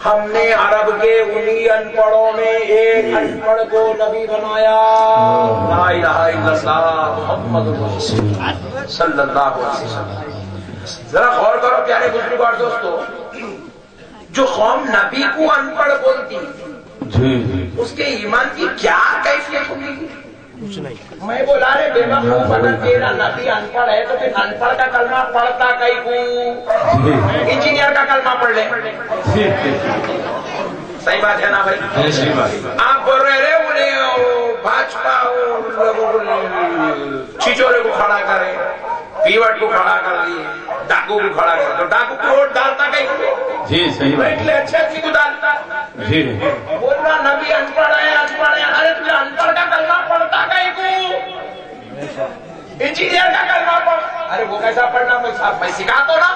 ہم نے عرب کے انہی ان پڑھوں میں ایک ان پڑھ کو نبی بنایا. لا الہ الا اللہ محمد رسول اللہ صلی اللہ علیہ وسلم. ذرا غور کرو پیارے بزرگ اور دوستو، جو قوم نبی کو ان پڑھ بولتی جی اس کے ایمان کی کیا کیفیت ہوگی؟ میں بولا رہے بے وقوف اگر تیرا نبی ان پڑھ ہے تو پھر ان پڑھ کا کلمہ پڑھتا کئی کو انجینئر کا کلمہ پڑھ لے. صحیح بات ہے نا بھائی؟ صحیح بات. آپ بول رہے انہیں بھاجپا چھچورے کو کھڑا کرے، پیوٹ کو کھڑا کر دیے، ڈاکو کو کھڑا کر تو ڈاکو کو ووٹ ڈالتا کہیں جی صحیح بات. اچھے اچھی کو ڈالتا. جی بول رہا نبی ان پڑھ ہے، ان پڑھ ہے. ارے تجھے ان پڑھ کا کلمہ پڑھتا کہیں کو انجینئر کا کلمہ پڑھ. ارے وہ کیسا پڑھنا میں سکھا تو نا.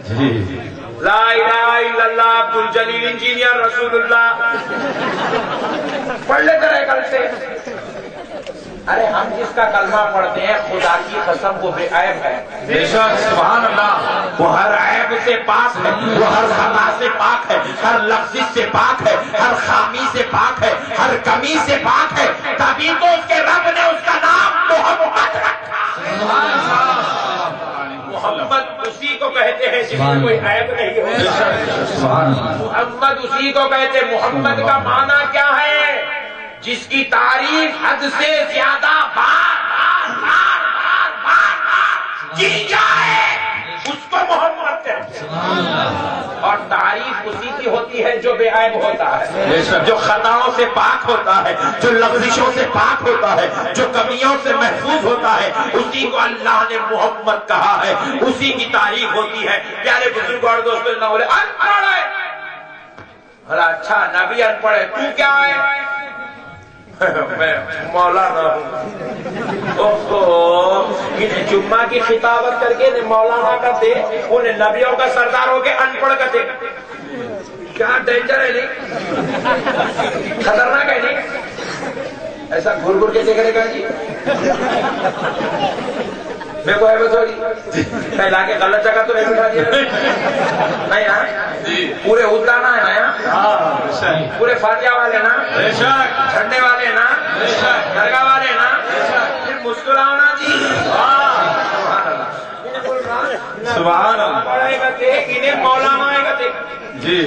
جی لا الہ الا اللہ عبد الجلیل انجینئر رسول اللہ پڑھ لیتے رہے کل سے. ارے ہم جس کا کلمہ پڑھتے ہیں خدا کی قسم وہ بے عیب ہے. بے شک سبحان اللہ. وہ ہر عیب سے پاک ہے، وہ ہر خطا سے پاک ہے، ہر لفظ سے پاک ہے، ہر خامی سے پاک ہے، ہر کمی سے پاک ہے. تبھی تو اس کے رب نے اس کا نام محمد رکھا. محمد اسی کو کہتے ہیں جس میں کوئی عیب نہیں ہوتا. محمد اسی کو کہتے ہیں. محمد کا معنی کیا ہے؟ جس کی تعریف حد سے زیادہ بار کی جائے اس کو محمد کہتے ہیں. اور تعریف اسی کی ہوتی ہے جو بے عیب ہوتا ہے، جو خطاؤں سے پاک ہوتا ہے، جو لغزشوں سے پاک ہوتا ہے، جو کمیوں سے محفوظ ہوتا ہے، اسی کو اللہ نے محمد کہا ہے. اسی کی تعریف ہوتی ہے. پیارے بزرگ اور دوستوں نہ بولے ان پڑھ ہے. اچھا نبی ان پڑھ ہے، تو کیا ہے؟ میں مولانا ہوں. انہیں جمعہ کی خطابت کر کے مولانا کرتے، انہیں نبیوں کا سردار ہو کے ان پڑھ کرتے. کیا ڈینجر ہے نہیں؟ خطرناک ہے نہیں؟ ایسا گھر گھر کے دیکھنے کا جی میرے کو ہے بسوری میں لا کے غلط جگہ تو نہیں بٹھا دیا نہیں نا. پورے اترانا ہے نا یہاں، پورے فاتحہ والے نا، جھنڈے والے نا، درگاہ والے نا، پھر مسکراؤ نا جی. سبحان اللہ. انہیں مولانا ہے گا جی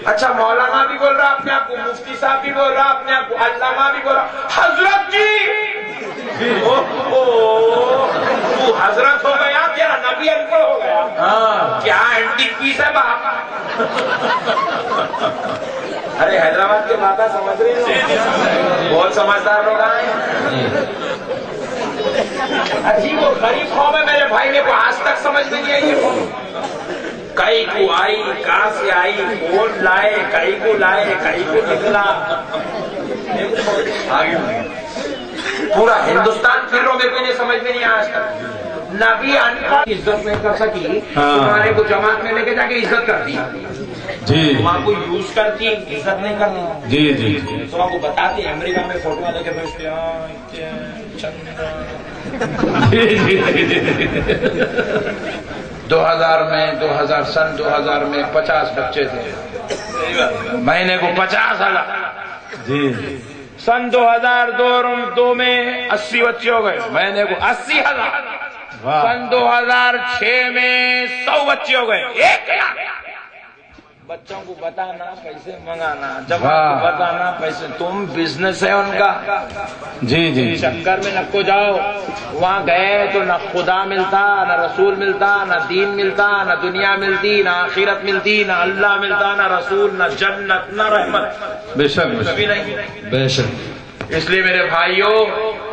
اچھا مولانا بھی بول رہا اپنے آپ کو، مفتی صاحب بھی بول رہا اپنے آپ کو، علامہ بھی بول رہا حضرت جی. تو حضرت ہو گیا، تیرا نبی ان پڑھ ہو گیا. کیا اینٹک پیس ہے باپ. ارے حیدرآباد کے باتیں سمجھ رہے ہو؟ بہت سمجھدار لوگ آئے. عجیب و غریب قوم ہے میرے بھائی. میرے کو آج تک سمجھ میں نہیں آئی یہ قوم. کئی کو آئی، کہاں سے آئی، کون لائے، کئی کو لائے، کئی کو نکلا. پورا ہندوستان پھر لوگ میرے کو نہیں سمجھ میں نہیں آیا آج تک. نبی ان پڑھ عزت نہیں کر سکی، تمہارے کو جماعت میں لے کے جا کے عزت کر دی. جی وہاں کو یوز کرتی ہے، عزت نہیں کرتی. جی جی تو وہاں کو بتاتی ہے، امریکہ میں فوٹو لے کے بھیجتے ہیں. 2000 میں 2000 میں 50 بچے تھے، مہینے کو 50,000. جی سن 2002 میں 80 بچے ہو گئے، مہینے کو 80,000. سن 2006 میں 100 بچے ہو گئے. ایک بچوں کو بتانا پیسے منگانا، جماعت کو بتانا پیسے. تم بزنس ہے ان کا. جی جی چکر میں نہ کو جاؤ. وہاں گئے تو نہ خدا ملتا، نہ رسول ملتا، نہ دین ملتا، نہ دنیا ملتی، نہ آخرت ملتی، نہ اللہ ملتا، نہ رسول، نہ جنت، نہ رحمت. بے شک کبھی نہیں. بے شک. اس لیے میرے بھائیوں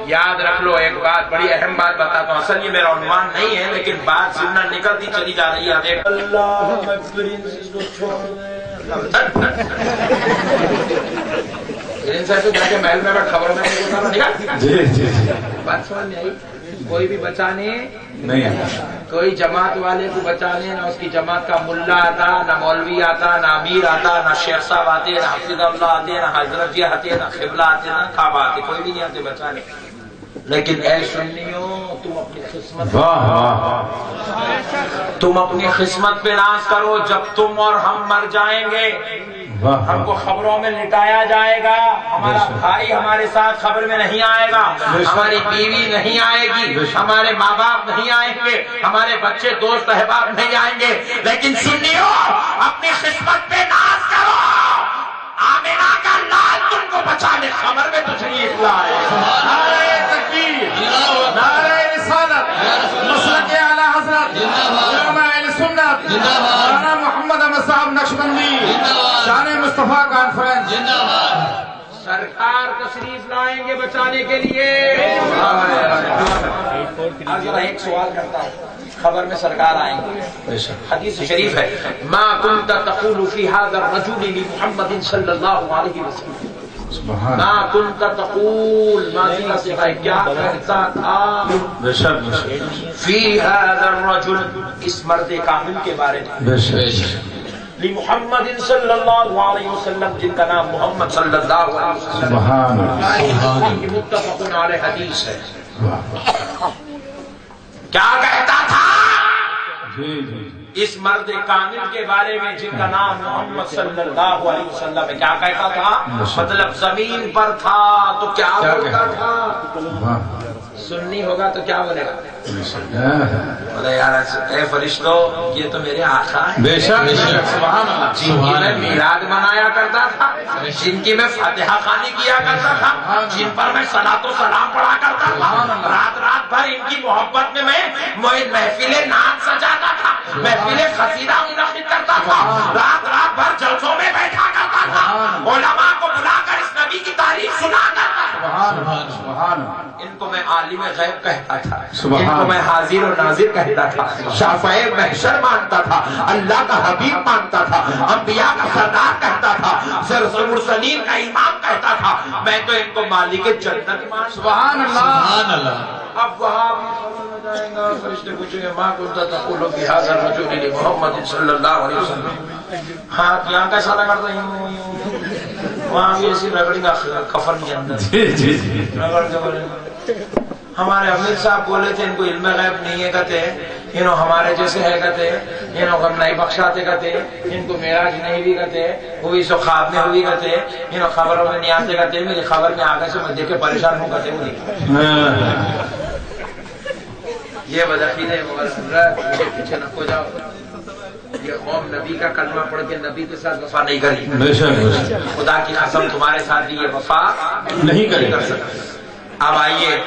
یاد رکھ لو ایک بات، بڑی اہم بات بتاتا ہوں. اصل یہ میرا عنوان نہیں ہے، لیکن بات سننا نکلتی چلی جا رہی ہے. اللہ محل میں خبر میں جی جی بات سمجھ میں آئی. کوئی بھی بچانے نہیں کوئی جماعت والے کو بچانے، نہ اس کی جماعت کا ملا آتا، نہ مولوی آتا، نہ امیر آتا، نہ شیخ صاحب آتے، نہ حفیظ اللہ آتے، نہ حضرت جی آتے، نہ قبلہ آتے، نہ کعبہ آتے. کوئی بھی نہیں آتے بچانے. لیکن اے سنیوں، تم اپنی قسمت تم اپنی قسمت پہ ناز کرو. جب تم اور ہم مر جائیں گے، ہم کو خبروں میں لٹایا جائے گا. ہمارا بھائی ہمارے ساتھ خبر میں نہیں آئے گا، ہماری بیوی نہیں آئے گی، ہمارے ماں باپ نہیں آئیں گے، ہمارے بچے دوست احباب نہیں آئیں گے. لیکن سنیو، اپنی قسمت پہ ناز کرو. آمینہ کا لال تم کو بچانے خبر میں تشریف لائے. نعرہ تکبیر، نعرہ رسالت، مسلک اعلی حضرت، علماء اہل سنت، مولانا محمد احمد صاحب نقشبندی، شان مصطفیٰ کانفرنس. سرکار تشریف لائیں گے بچانے کے لیے. آج ذرا ایک سوال کرتا ہوں، خبر میں سرکار آئیں گے. حدیث شریف ہے، ما كنت تقول في هذا الرجل لمحمد صلی اللہ علیہ وسلم. ما كنت تقول، ماضی کا صیغہ ہے، کیا کہتا تھا بے شک فی هذا الرجل، اس مرد کامل کے بارے میں، بے شک محمد صلی اللہ علیہ وسلم، جن کا نام محمد صلی اللہ علیہ وسلم. سبحان اللہ. متفق علیہ حدیث ہے. کیا کہتا تھا جی جی اس مرد کامل کے بارے میں جن کا نام محمد صلی اللہ علیہ وسلم ہے؟ کیا کہتا تھا؟ مطلب زمین پر تھا تو کیا بولتا تھا؟ سننی ہوگا تو کیا بولے گا؟ بولے یار اے فرشتو، یہ تو میرے آقا ہیں، بے شک سبحان اللہ. جن کی میں میلاد منایا کرتا تھا، جن کی میں فاتحہ خوانی کیا کرتا تھا، جن پر میں صلاۃ و سلام پڑھا کرتا تھا. رات رات بھر ان کی محبت میں میں محفل نعت سجاتا تھا، محفل قصیدہ منعقد کرتا تھا، رات رات بھر جلسوں میں بیٹھا کرتا تھا، علماء کو بلا کر اس نبی کی تعریف سنا کرتا تھا. ان کو میں عالم غیب کہتا تھا، ان کو میں حاضر و ناظر کہتا تھا، شافع محشر مانتا تھا، اللہ کا حبیب مانتا تھا، انبیاء کا سردار کہتا تھا، مرسلین کا امام کہتا تھا. میں تو ان کو مالک جنت مان. سبحان اللہ. اب وہاں بھی سمجھ میں جائیں گا. فرشتے پوچھیں گے ما كنت تقول في هذا الرجل لمحمد صلی اللہ علیہ وسلم. ہاں یہاں کیسا لگا تھا؟ وہاں بھی ایسی رگڑی کا کفن کے اندر رگڑ کے بولے. ہمارے امیر صاحب بولے تھے ان کو علم غیب نہیں ہے کہتے، انہوں ہمارے جیسے ہے کہتے، انہوں غم نہیں بخشاتے کہتے، ان کو معراج نہیں بھی کہتے، ہوئی سو خواب میں ہوئی کہتے، انہوں خبروں میں نہیں آتے کہتے، میری خبر میں آگے سے میں دیکھ کے پریشان ہوں کہتے. یہ بدعقیدہ مغل حضرت، پیچھے نہ ہو جاؤ. یہ قوم نبی کا کلمہ پڑھ کے نبی کے ساتھ وفا نہیں کری. خدا کی قسم تمہارے ساتھ بھی یہ وفا نہیں کر سکتے. اب آئیے،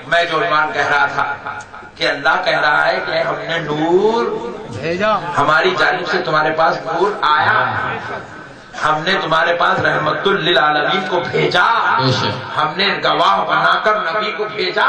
میں جو عنوان کہہ رہا تھا کہ اللہ کہہ رہا ہے کہ ہم نے نور بھیجا، ہماری جانب سے تمہارے پاس نور آیا، ہم نے تمہارے پاس رحمت للعالمین کو بھیجا، ہم نے گواہ بنا کر نبی کو بھیجا.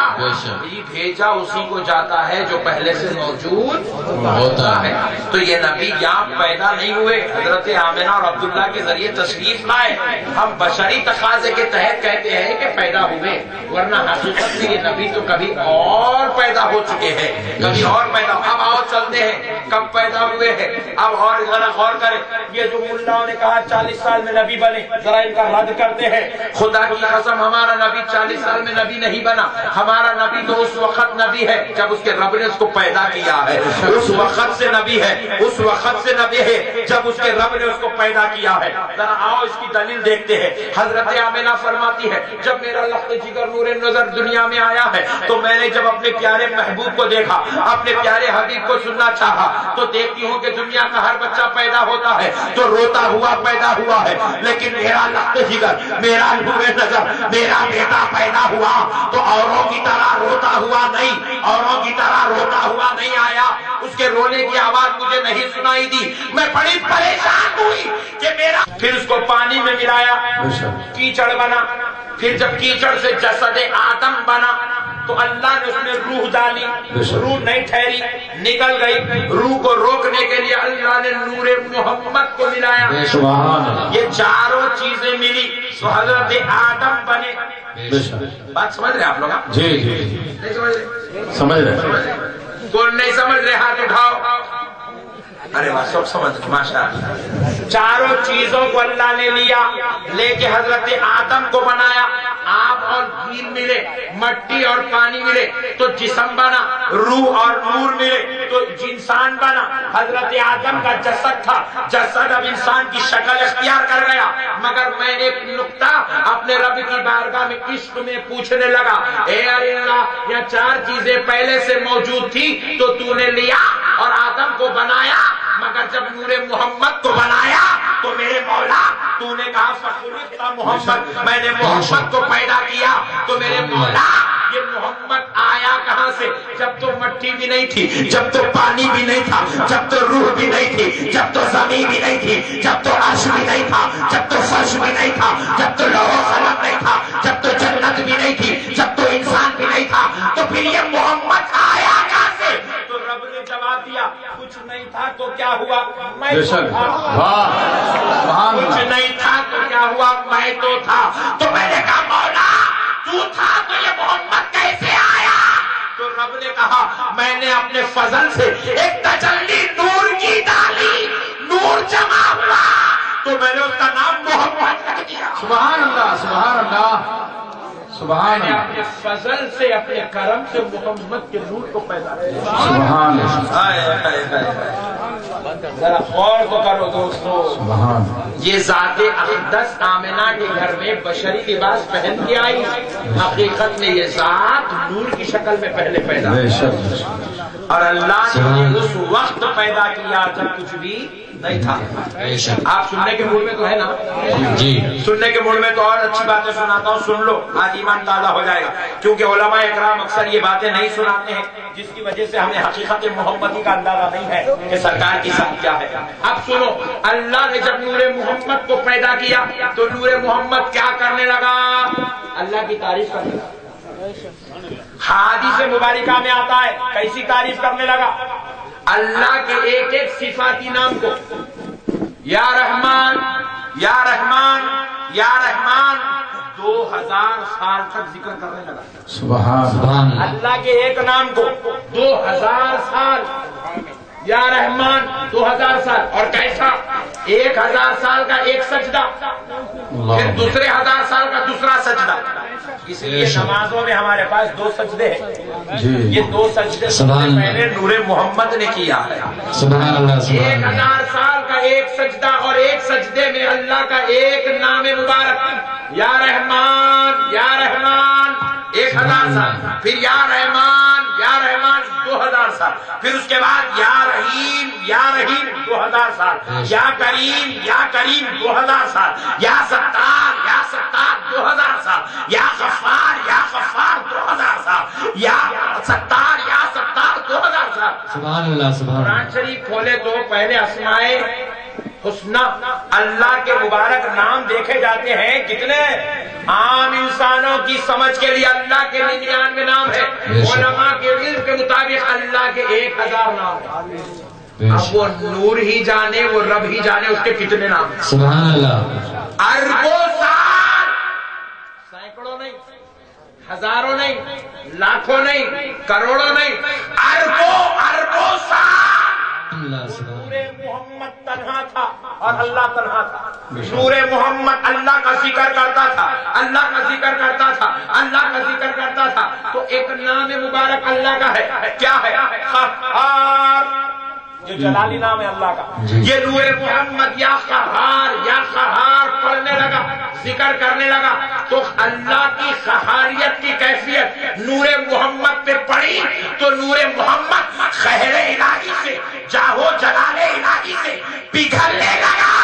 یہ بھیجا اسی کو جاتا ہے جو پہلے سے موجود ہوتا ہے. تو یہ نبی یہاں پیدا نہیں ہوئے، حضرت آمنہ اور عبداللہ کے ذریعے تشریف لائے. ہم بشری تقاضے کے تحت کہتے ہیں کہ پیدا ہوئے، ورنہ حقیقت میں یہ نبی تو کبھی اور پیدا ہو چکے ہیں، کبھی اور پیدا. اب آؤ چلتے ہیں کب پیدا ہوئے ہیں. اب اور ذرا غور کریں, یہ جو ملاؤں نے کہا 40 سال میں نبی بنے, ذرا ان کا رد کرتے ہیں. خدا کی قسم ہمارا نبی 40 سال میں نبی نہیں بنا. ہمارا نبی تو اس وقت نبی ہے جب اس کے رب نے اس کو پیدا کیا ہے. اس وقت سے نبی ہے, اس وقت سے نبی ہے جب اس کے رب نے اس کو پیدا کیا ہے. ذرا آؤ اس کی دلیل دیکھتے ہیں. حضرت آمنہ فرماتی ہے جب میرا لخت جگر نور نظر دنیا میں آیا ہے تو میں نے جب اپنے پیارے محبوب کو دیکھا, اپنے پیارے حبیب کو سننا چاہا, تو دیکھتی ہوں کہ دنیا کا ہر بچہ پیدا ہوتا ہے تو روتا ہوا پیدا ہوا ہے, لیکن میرا لخت جگر, میرا نور نظر, میرا بیٹا پیدا ہوا تو اوروں کی طرح روتا ہوا نہیں, اوروں کی طرح روتا ہوا نہیں آیا. اس کے رونے کی آواز مجھے نہیں سنائی دی. میں بڑی پریشان ہوئی کہ میرا, پھر اس کو پانی میں ملایا, کیچڑ بنا. پھر جب کیچڑ سے جسد آدم بنا تو اللہ نے اس میں روح ڈالی, روح نہیں ٹھہری, نکل گئی. روح کو روکنے کے لیے اللہ نے نور محمد کو ملایا. یہ چاروں چیزیں ملی تو حضرت آدم بنے. بات سمجھ رہے آپ لوگ؟ جی جی نہیں سمجھ رہے؟ سمجھ رہے. کون نہیں سمجھ رہے ہاتھ اٹھاؤ. ارے واہ, سب سمجھ ماشاء اللہ. چاروں چیزوں کو اللہ نے لیا, لے کے حضرت آدم کو بنایا. آب اور گیل ملے, مٹی اور پانی ملے تو جسم بنا. روح اور نور ملے تو انسان بنا. حضرت آدم کا جسد تھا, جسد اب انسان کی شکل اختیار کر گیا. مگر میں نے ایک نقطہ اپنے رب کی بارگاہ میں عشق میں پوچھنے لگا, اے اللہ, یہ چار چیزیں پہلے سے موجود تھی تو تو نے لیا اور آدم کو بنایا, مگر جب نور محمد کو بنایا تو میرے مولا تو نے کہا فخلقت محمد, میں نے محمد کو پیدا کیا. تو میرے مولا یہ محمد آیا کہاں سے جب تو مٹی بھی نہیں تھی, جب تو پانی بھی نہیں تھا, جب تو روح بھی نہیں تھی, جب تو زمین بھی نہیں تھی, جب تو عرش بھی نہیں تھا, جب تو فرش بھی نہیں تھا, جب تو لوح و قلم نہیں تھا, جب تو جنت بھی نہیں تھی, جب تو انسان بھی نہیں تھا, تو پھر یہ محمد آیا کہاں سے؟ تو رب نے جواب دیا, کچھ نہیں تھا تو کیا ہوا, میں تو تھا. کچھ نہیں تھا تو کیا ہوا, میں تو تھا. تو میں نے کہا مولا تو تھا تو یہ محمد کیسے آیا؟ تو رب نے کہا میں نے اپنے فضل سے ایک تجلی نور کی ڈالی, نور جمع ہوا تو میں نے اس کا نام محمد رکھ دیا. سبحان اللہ, سبحان اللہ, سبحان اللہ. اپنے فضل سے, اپنے کرم سے محمد کے نور کو پیدا کیا. سبحان اللہ. ذرا غور تو کرو دوستو, سبحان. یہ ذات اقدس آمنہ کے گھر میں بشری لباس پہن کے آئی, حقیقت میں یہ ذات نور کی شکل میں پہلے پیدا ہوئی. اور اللہ نے اس وقت پیدا کیا جب کچھ بھی نہیں تھا. آپ سننے کے موڈ میں تو ہے نا؟ جی. سننے کے موڈ میں تو اور اچھی باتیں سناتا ہوں, سن لو, آج ایمان تازہ ہو جائے گا. کیونکہ علماء اکرام اکثر یہ باتیں نہیں سناتے ہیں جس کی وجہ سے ہمیں حقیقت محمدی کا اندازہ نہیں ہے کہ سرکار کی ذات کیا ہے. اب سنو, اللہ نے جب نور محمد کو پیدا کیا تو نور محمد کیا کرنے لگا, اللہ کی تعریف کرنے لگا. حدیث مبارکہ میں آتا ہے کیسی تعریف کرنے لگا, اللہ کے ایک ایک صفاتی نام کو یا رحمان یا رحمان یا رحمان 2000 سال تک ذکر کرنے لگا. سبحان. اللہ کے ایک نام کو 2000 سال, یا رحمان 2000 سال. اور کیسا, 1000 سال کا ایک سجدہ, پھر دوسرے 1000 سال کا دوسرا سجدہ. اس لیے نمازوں میں ہمارے پاس 2 سجدے ہیں. یہ 2 سجدے پہلے نور محمد نے کیا ہے. سبحان اللہ, سبحان 1000 سال کا ایک سجدہ, اور ایک سجدے میں اللہ کا ایک نام مبارک یا رحمان یا رحمان 1000 سال, پھر یا رحمان یا رحمان 2000 سال, پھر اس کے بعد یا رحیم یا رحیم 2000 سال, یا کریم 2000 سال, یا ستار 2000 سال, یا غفار 2000 سال, یا ستار 2000 سال. سبحان اللہ, سبحان. قرآن شریف کھولے تو پہلے اسماء حسنہ اللہ کے مبارک نام دیکھے جاتے ہیں. کتنے عام انسانوں کی سمجھ کے لیے اللہ کے 99 نام ہے, علماء کے علم کے مطابق اللہ کے 1000 نام ہیں. اب وہ نور ہی جانے, وہ رب ہی جانے اس کے کتنے نام ہیں. سبحان اللہ. اربوں سال, سینکڑوں نہیں, ہزاروں نہیں, لاکھوں نہیں, کروڑوں نہیں, اربوں سال اللہ سبحان نور محمد تنہا تھا اور اللہ تنہا تھا. نور محمد اللہ کا ذکر کرتا تھا, اللہ کا ذکر کرتا تھا, اللہ کا ذکر کرتا تھا. تو ایک نام مبارک اللہ کا ہے, کیا ہے؟ قہار, جو جلالی نام ہے اللہ کا. یہ نور محمد یا قہار پڑھنے لگا, ذکر کرنے لگا, تو اللہ کی قہاریت کی کیفیت نور محمد پہ پڑی تو نور محمد خیر الہی سے, جاہو جلال الہی سے پگھلنے لگا.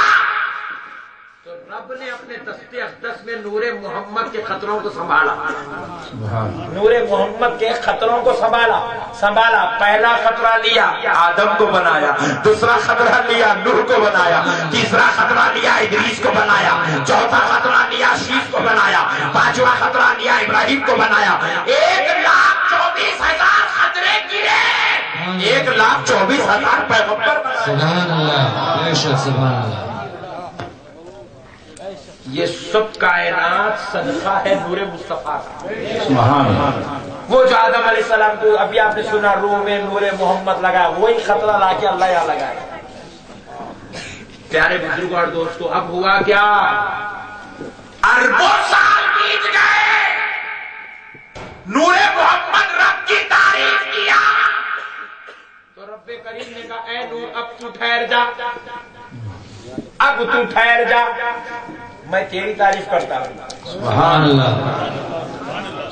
تو رب نے اپنے دست اقدس میں نور محمد کے خطروں کو سنبھالا, نور محمد کے خطروں کو سنبھالا. پہلا خطرہ لیا آدم کو بنایا, دوسرا خطرہ لیا نوح کو بنایا, تیسرا خطرہ لیا ادریس کو بنایا, چوتھا خطرہ لیا شیش کو بنایا, پانچواں خطرہ لیا ابراہیم کو بنایا. 1,24,000 خطرے گرے, 1,24,000 پیغمبر بنائے. سبحان اللہ, بے شک سبحان اللہ. یہ سب کائنات صدقہ ہے نور مصطفیٰ کا. سبحان اللہ. وہ جو آدم علیہ السلام کو ابھی آپ نے سنا روح میں نور محمد لگا, وہی خطرہ لا کے اللہ یہاں لگایا. پیارے بزرگوں اور دوستوں, اب ہوا کیا؟ اربوں سال بیت گئے, نور محمد رب کی تعریف کیا تو رب کریم نے کہا اے نور اب تو ٹھہر جا, اب تو ٹھہر جا, میں تیری تعریف کرتا ہوں. سبحان اللہ.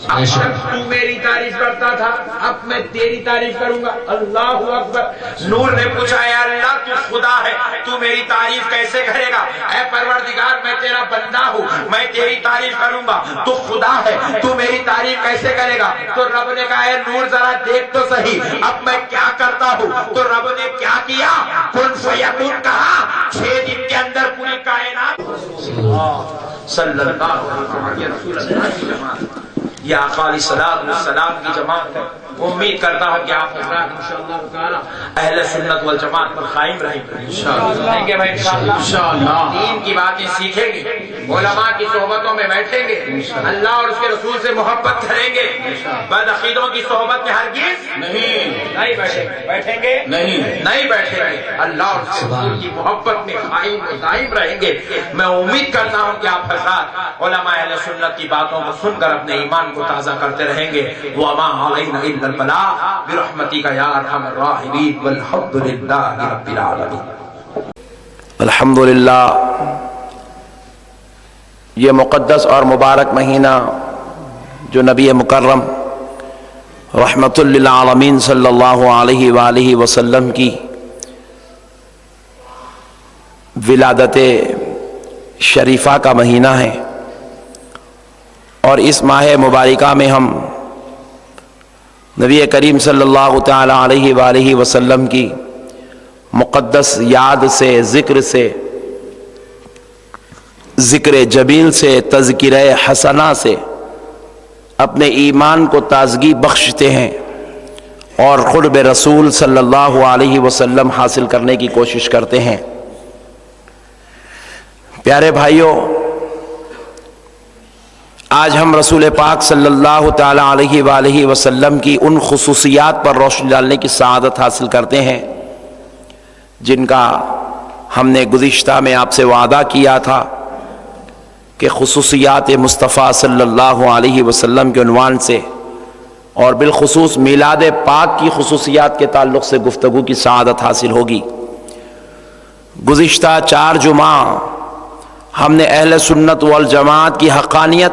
اب تک تو میری تعریف کرتا تھا, اب میں تیری تعریف کروں گا. اللہ اکبر. نور نے پوچھا اے اللہ تو خدا ہے, تو میری تعریف کیسے کرے گا؟ اے پروردگار میں تیرا بندہ ہوں, میں تیری تعریف کروں گا, تو خدا ہے, تو میری تعریف کیسے کرے گا؟ تو رب نے کہا اے نور ذرا دیکھ تو صحیح اب میں کیا کرتا ہوں. تو رب نے کیا کیا؟ کن فیکون کہا, 6 دن کے اندر پوری کائنات. صلی اللہ علیہ وسلم یا آقا علیہ السلام کی جماعت ہے. امید کرتا ہوں کہ آپ حضرات انشاءاللہ تعالی اہل سنت والجماعت پر قائم رہیں گے انشاءاللہ. دین کی باتیں سیکھیں گے, علماء کی صحبتوں میں بیٹھیں گے, اللہ اور اس کے رسول سے محبت کریں گے. بد عقیدوں کی صحبت میں ہرگز نہیں بیٹھیں گے, نہیں بیٹھیں گے. اللہ اور اس کے رسول کی محبت میں قائم و دائم رہیں گے. میں امید کرتا ہوں کہ آپ حضرات علماء اہل سنت کی باتوں کو سن کر اپنے ایمان کو تازہ کرتے رہیں گے. وما علینا الا البلاغ برحمتک یا ارحم الراحمین والحمد للہ رب العالمین. الحمدللہ. یہ مقدس اور مبارک مہینہ جو نبی مکرم رحمت للعالمین صلی اللہ علیہ وآلہ وسلم کی ولادت شریفہ کا مہینہ ہے, اور اس ماہ مبارکہ میں ہم نبی کریم صلی اللہ تعالی علیہ وآلہ وسلم کی مقدس یاد سے, ذکر سے, ذکر جمیل سے, تذکرہ حسنہ سے اپنے ایمان کو تازگی بخشتے ہیں اور قرب رسول صلی اللہ علیہ وسلم حاصل کرنے کی کوشش کرتے ہیں. پیارے بھائیوں, آج ہم رسول پاک صلی اللہ تعالی علیہ وآلہ وسلم کی ان خصوصیات پر روشنی ڈالنے کی سعادت حاصل کرتے ہیں جن کا ہم نے گزشتہ میں آپ سے وعدہ کیا تھا کہ خصوصیات مصطفیٰ صلی اللہ علیہ وسلم کے عنوان سے اور بالخصوص میلاد پاک کی خصوصیات کے تعلق سے گفتگو کی سعادت حاصل ہوگی. گزشتہ 4 جمعہ ہم نے اہل سنت والجماعت کی حقانیت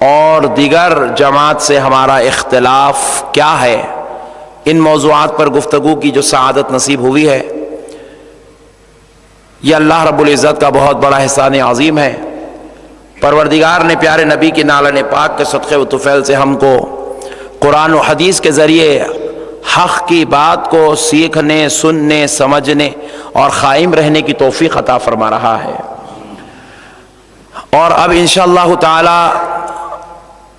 اور دیگر جماعت سے ہمارا اختلاف کیا ہے, ان موضوعات پر گفتگو کی جو سعادت نصیب ہوئی ہے, یہ اللہ رب العزت کا بہت بڑا احسان عظیم ہے. پروردگار نے پیارے نبی کی نالن پاک کے صدقے و طفیل سے ہم کو قرآن و حدیث کے ذریعے حق کی بات کو سیکھنے, سننے, سمجھنے اور قائم رہنے کی توفیق عطا فرما رہا ہے. اور اب انشاءاللہ تعالی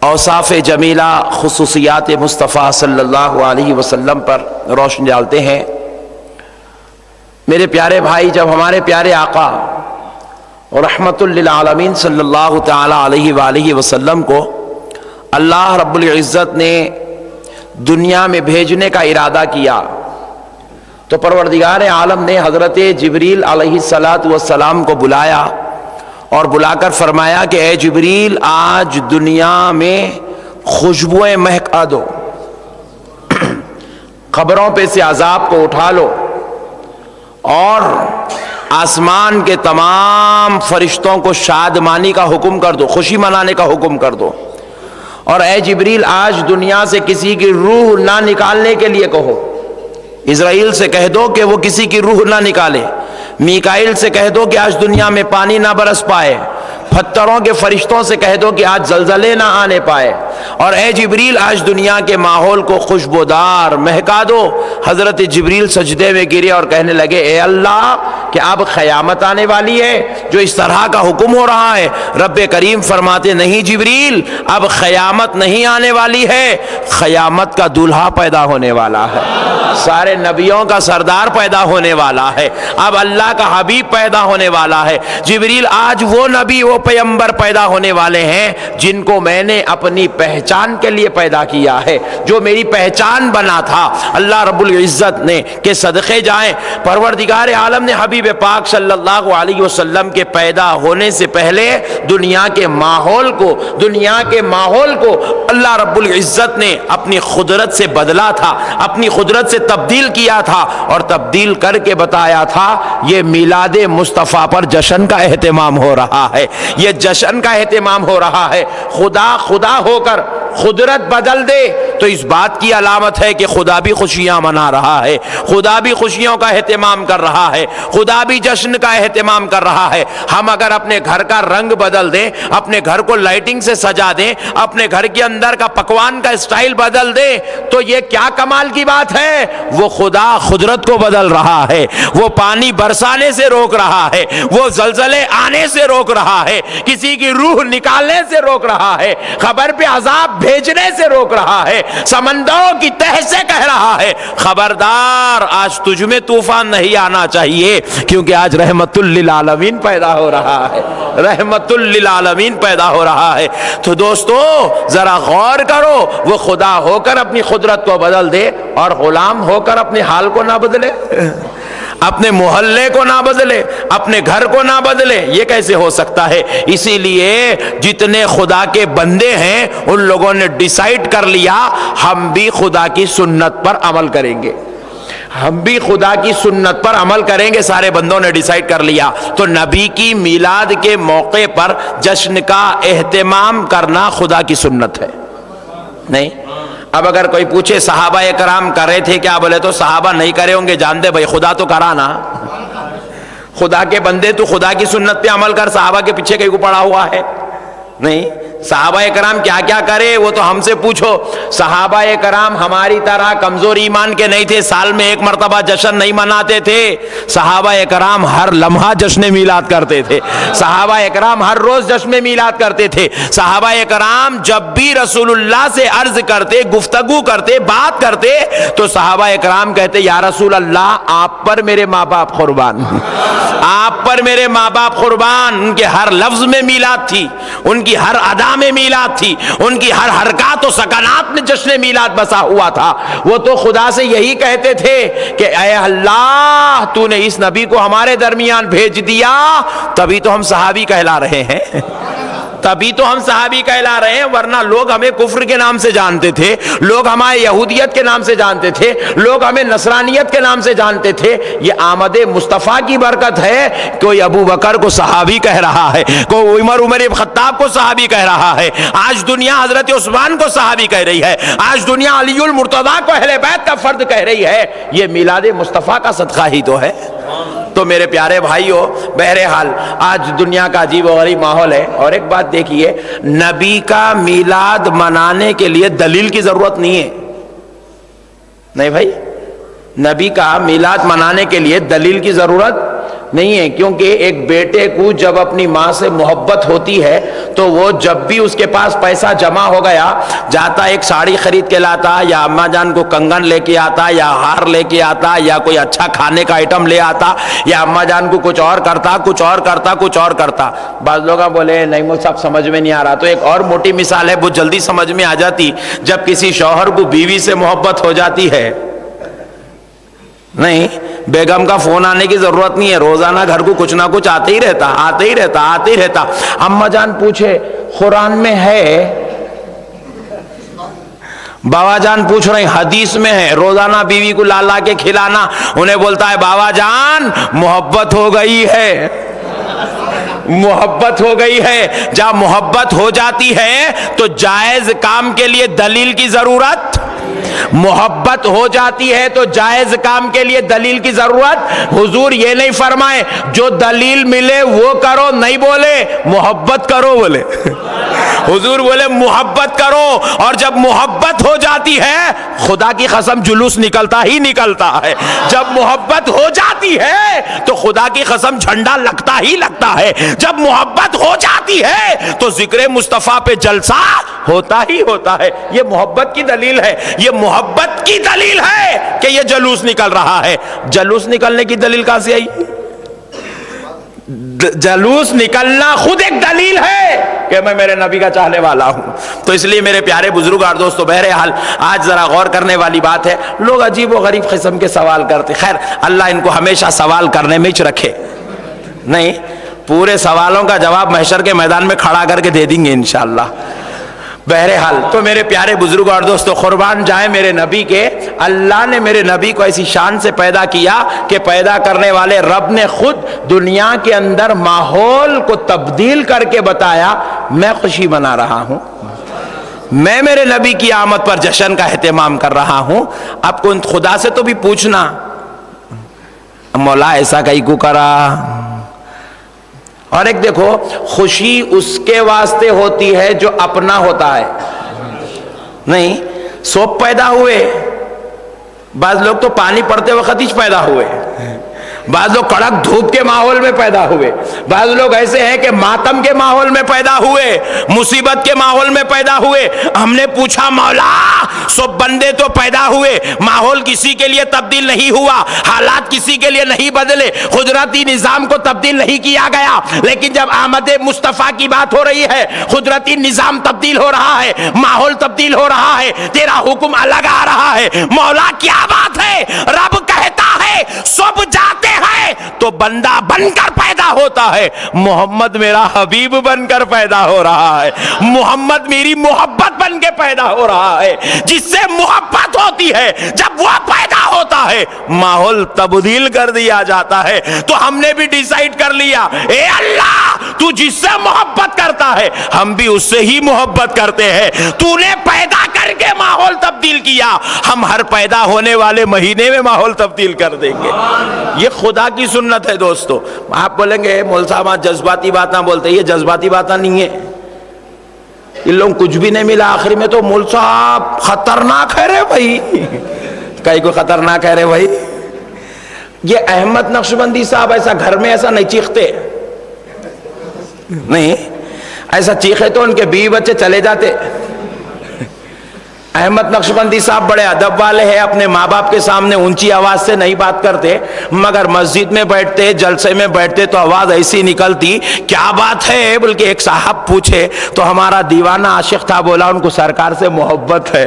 اوصاف جمیلہ, خصوصیات مصطفیٰ صلی اللہ علیہ وسلم پر روشنی ڈالتے ہیں. میرے پیارے بھائی, جب ہمارے پیارے آقا اور رحمت للعالمین صلی اللہ تعالی علیہ وآلہ وسلم کو اللہ رب العزت نے دنیا میں بھیجنے کا ارادہ کیا تو پروردگار عالم نے حضرت جبریل علیہ السلام کو بلایا اور بلا کر فرمایا کہ اے جبریل، آج دنیا میں خوشبوئیں مہکا دو، قبروں پہ سے عذاب کو اٹھا لو، اور آسمان کے تمام فرشتوں کو شادمانی کا حکم کر دو، خوشی منانے کا حکم کر دو، اور اے جبریل آج دنیا سے کسی کی روح نہ نکالنے کے لیے کہو، اسرائیل سے کہہ دو کہ وہ کسی کی روح نہ نکالے، میکائیل سے کہہ دو کہ آج دنیا میں پانی نہ برس پائے، پتھروں کے فرشتوں سے کہہ دو کہ آج زلزلے نہ آنے پائے، اور اے جبریل آج دنیا کے ماحول کو خوشبودار مہکا دو۔ حضرت جبریل سجدے میں گرے اور کہنے لگے اے اللہ، کہ اب قیامت آنے والی ہے جو اس طرح کا حکم ہو رہا ہے؟ رب کریم فرماتے نہیں جبریل، اب قیامت نہیں آنے والی ہے، قیامت کا دولہا پیدا ہونے والا ہے، سارے نبیوں کا سردار پیدا ہونے والا ہے، اب اللہ کا حبیب پیدا ہونے والا ہے۔ جبریل آج وہ نبی، وہ پیغمبر پیدا ہونے والے ہیں جن کو میں نے اپنی پہچان کے لیے پیدا کیا ہے، جو میری پہچان بنا تھا اللہ رب العزت نے، کہ صدقے جائیں پروردگار عالم نے حبیب پاک صلی اللہ علیہ وسلم کے پیدا ہونے سے پہلے دنیا کے ماحول کو اللہ رب العزت نے اپنی قدرت سے بدلا تھا، اپنی قدرت سے تبدیل کیا تھا، اور تبدیل کر کے بتایا تھا یہ میلاد مصطفیٰ پر جشن کا اہتمام ہو رہا ہے، یہ جشن کا اہتمام ہو رہا ہے۔ خدا ہو کر قدرت بدل دے تو اس بات کی علامت ہے کہ خدا بھی خوشیاں منا رہا ہے، خدا بھی خوشیوں کا اہتمام کر رہا ہے، خدا بھی جشن کا اہتمام کر رہا ہے۔ ہم اگر اپنے گھر کا رنگ بدل دیں، اپنے گھر کو لائٹنگ سے سجا دیں، اپنے گھر کے اندر کا پکوان کا اسٹائل بدل دیں، تو یہ کیا کمال کی بات ہے؟ وہ خدا قدرت کو بدل رہا ہے، وہ پانی برسانے سے روک رہا ہے، وہ زلزلے آنے سے روک رہا ہے، کسی کی روح نکالنے سے روک رہا ہے، خبر پہ عذاب بھیجنے سے روک رہا ہے، سمندروں کی تہ سے کہہ رہا ہے خبردار آج تجھ میں طوفان نہیں آنا چاہیے، کیونکہ آج رحمت للعالمین پیدا ہو رہا ہے، رحمت للعالمین پیدا ہو رہا ہے۔ تو دوستو ذرا غور کرو، وہ خدا ہو کر اپنی قدرت کو بدل دے اور غلام ہو کر اپنے حال کو نہ بدلے، اپنے محلے کو نہ بدلے، اپنے گھر کو نہ بدلے، یہ کیسے ہو سکتا ہے؟ اسی لیے جتنے خدا کے بندے ہیں ان لوگوں نے ڈیسائیڈ کر لیا ہم بھی خدا کی سنت پر عمل کریں گے، ہم بھی خدا کی سنت پر عمل کریں گے، سارے بندوں نے ڈیسائیڈ کر لیا۔ تو نبی کی میلاد کے موقع پر جشن کا اہتمام کرنا خدا کی سنت ہے، نہیں؟ اب اگر کوئی پوچھے صحابہ کرام کر رہے تھے کیا؟ بولے تو صحابہ نہیں کرے ہوں گے، جان دے بھائی خدا تو کرا نا، خدا کے بندے تو خدا کی سنت پہ عمل کر، صحابہ کے پیچھے کہیں کو پڑا ہوا ہے؟ نہیں۔ صحابہ کرام کیا کیا کرے وہ تو ہم سے پوچھو۔ صحابہ کرام ہماری طرح کمزور ایمان کے نہیں تھے، سال میں ایک مرتبہ جشن نہیں مناتے تھے، صحابہ کرام ہر لمحہ جشن میلاد کرتے تھے، صحابہ کرام ہر روز جشن میلاد کرتے تھے، صحابہ کرام جب بھی رسول اللہ سے عرض کرتے، گفتگو کرتے، بات کرتے تو صحابہ کرام کہتے یا رسول اللہ آپ پر میرے ماں باپ قربان، آپ پر میرے ماں باپ قربان۔ ان کے ہر لفظ میں میلاد تھی، ان کی ہر ادا میں میلاد تھی، ان کی ہر حرکات و سکنات میں جشن میلاد بسا ہوا تھا۔ وہ تو خدا سے یہی کہتے تھے کہ اے اللہ تو نے اس نبی کو ہمارے درمیان بھیج دیا، تبھی تو ہم صحابی کہلا رہے ہیں، تبھی تو ہم صحابی کہلا رہے ہیں، ورنہ لوگ ہمیں کفر کے نام سے جانتے تھے، لوگ ہمیں یہودیت کے نام سے جانتے تھے، لوگ ہمیں نصرانیت کے نام سے جانتے تھے۔ یہ آمد مصطفیٰ کی برکت ہے، کوئی ابو بکر کو صحابی کہہ رہا ہے، کوئی عمر ابن خطاب کو صحابی کہہ رہا ہے، آج دنیا حضرت عثمان کو صحابی کہہ رہی ہے، آج دنیا علی المرتضیٰ کو اہل بیت کا فرد کہہ رہی ہے۔ یہ میلاد مصطفیٰ کا صدقہ ہی تو ہے۔ تو میرے پیارے بھائیوں، بہرحال آج دنیا کا عجیب و غریب ماحول ہے۔ اور ایک بات دیکھیے، نبی کا میلاد منانے کے لیے دلیل کی ضرورت نہیں ہے، نہیں بھائی، نبی کا میلاد منانے کے لیے دلیل کی ضرورت نہیں ہے، کیونکہ ایک بیٹے کو جب اپنی ماں سے محبت ہوتی ہے تو وہ جب بھی اس کے پاس پیسہ جمع ہو گیا جاتا، ایک ساڑی خرید کے لاتا، یا اماں جان کو کنگن لے کے آتا، یا ہار لے کے آتا، یا کوئی اچھا کھانے کا آئٹم لے آتا، یا اماں جان کو کچھ اور کرتا، کچھ اور کرتا، کچھ اور کرتا۔ بعض لوگ بولے نہیں مجھ صاحب سمجھ میں نہیں آ رہا، تو ایک اور موٹی مثال ہے، وہ جلدی سمجھ میں آ جاتی۔ جب کسی شوہر کو بیوی سے محبت ہو جاتی ہے نہیں، بیگم کا فون آنے کی ضرورت نہیں ہے، روزانہ گھر کو کچھ نہ کچھ آتے ہی رہتا. اماں جان پوچھے قرآن میں ہے، بابا جان پوچھ رہے ہیں حدیث میں ہے. روزانہ بیوی کو لا کے کھلانا، انہیں بولتا ہے بابا جان محبت ہو گئی ہے، محبت ہو گئی ہے. جب محبت ہو جاتی ہے تو جائز کام کے لیے دلیل کی ضرورت، محبت ہو جاتی ہے تو جائز کام کے لیے دلیل کی ضرورت. حضور یہ نہیں فرمائے جو دلیل ملے وہ کرو، نہیں بولے محبت کرو، بولے حضور بولے محبت کرو. اور جب محبت ہو جاتی ہے خدا کی قسم جلوس نکلتا ہی نکلتا ہے. جب محبت ہو جاتی ہے تو خدا کی قسم جھنڈا لگتا ہی لگتا ہے. جب محبت ہو جاتی ہے تو ذکر مصطفیٰ پہ جلسہ ہوتا ہی ہوتا ہے. یہ محبت کی دلیل ہے، یہ محبت کی دلیل ہے کہ یہ جلوس نکل رہا ہے. جلوس نکلنے کی دلیل کہاں سے آئی؟ جلوس نکلنا خود ایک دلیل ہے کہ میں میرے نبی کا چاہنے والا ہوں. تو اس لیے میرے پیارے بزرگ اور دوستو، بہرحال آج ذرا غور کرنے والی بات ہے. لوگ عجیب و غریب قسم کے سوال کرتے، خیر اللہ ان کو ہمیشہ سوال کرنے میں ہی رکھے. نہیں، پورے سوالوں کا جواب محشر کے میدان میں کھڑا کر کے دے دیں گے انشاءاللہ. بہرحال تو میرے پیارے بزرگ اور دوستو، قربان جائیں میرے نبی کے، اللہ نے میرے نبی کو ایسی شان سے پیدا کیا کہ پیدا کرنے والے رب نے خود دنیا کے اندر ماحول کو تبدیل کر کے بتایا میں خوشی منا رہا ہوں، میں میرے نبی کی آمد پر جشن کا اہتمام کر رہا ہوں. اب کو خدا سے تو بھی پوچھنا مولا ایسا کہیں کو کرا. اور ایک دیکھو، خوشی اس کے واسطے ہوتی ہے جو اپنا ہوتا ہے. نہیں، سوپ پیدا ہوئے، بعض لوگ تو پانی پڑتے وقت ہی پیدا ہوئے، بعض لوگ کڑک دھوپ کے ماحول میں پیدا ہوئے، بعض لوگ ایسے ہیں کہ ماتم کے ماحول میں پیدا ہوئے، مصیبت کے ماحول میں پیدا ہوئے. ہم نے پوچھا مولا سب بندے تو پیدا ہوئے، ماحول کسی کے لیے تبدیل نہیں ہوا، حالات کسی کے لیے نہیں بدلے، قدرتی نظام کو تبدیل نہیں کیا گیا، لیکن جب آمد مصطفیٰ کی بات ہو رہی ہے قدرتی نظام تبدیل ہو رہا ہے، ماحول تبدیل ہو رہا ہے، تیرا حکم الگ آ رہا ہے. مولا کیا بات ہے؟ رب کہتا ہے سب جاتے ہیں تو بندہ بن کر پیدا ہوتا ہے، محمد میرا حبیب بن کر پیدا ہو رہا ہے، محمد میری محبت بن کے پیدا ہو رہا ہے. جس سے محبت ہوتی ہے جب وہ پیدا ہوتا ہے ماحول تبدیل کر دیا جاتا ہے. تو ہم نے بھی ڈیسائیڈ کر لیا اے اللہ تو جس سے محبت کرتا ہے ہم بھی اس سے ہی محبت کرتے ہیں. تو نے پیدا کر کے ماحول تبدیل کیا، ہم ہر پیدا ہونے والے مہینے میں ماحول تبدیل کر دیں گے. یہ خدا کی سنت ہے دوستو. آپ بولیں گے مول صاحب جذباتی باتیں بولتے، یہ جذباتی باتیں نہیں ہے. ان لوگوں کچھ بھی نہیں ملا آخری میں تو مول صاحب خطرناک ہے رے بھائی، کئی کو خطرناک ہے رے بھائی. یہ احمد نقشبندی صاحب ایسا گھر میں ایسا نہیں چیختے، نہیں ایسا چیخے تو ان کے بیوی بچے چلے جاتے. احمد نقشبندی صاحب بڑے ادب والے ہیں، اپنے ماں باپ کے سامنے اونچی آواز سے نہیں بات کرتے، مگر مسجد میں بیٹھتے جلسے میں بیٹھتے تو آواز ایسی نکلتی کیا بات ہے. بلکہ ایک صاحب پوچھے تو ہمارا دیوانہ عاشق تھا، بولا ان کو سرکار سے محبت ہے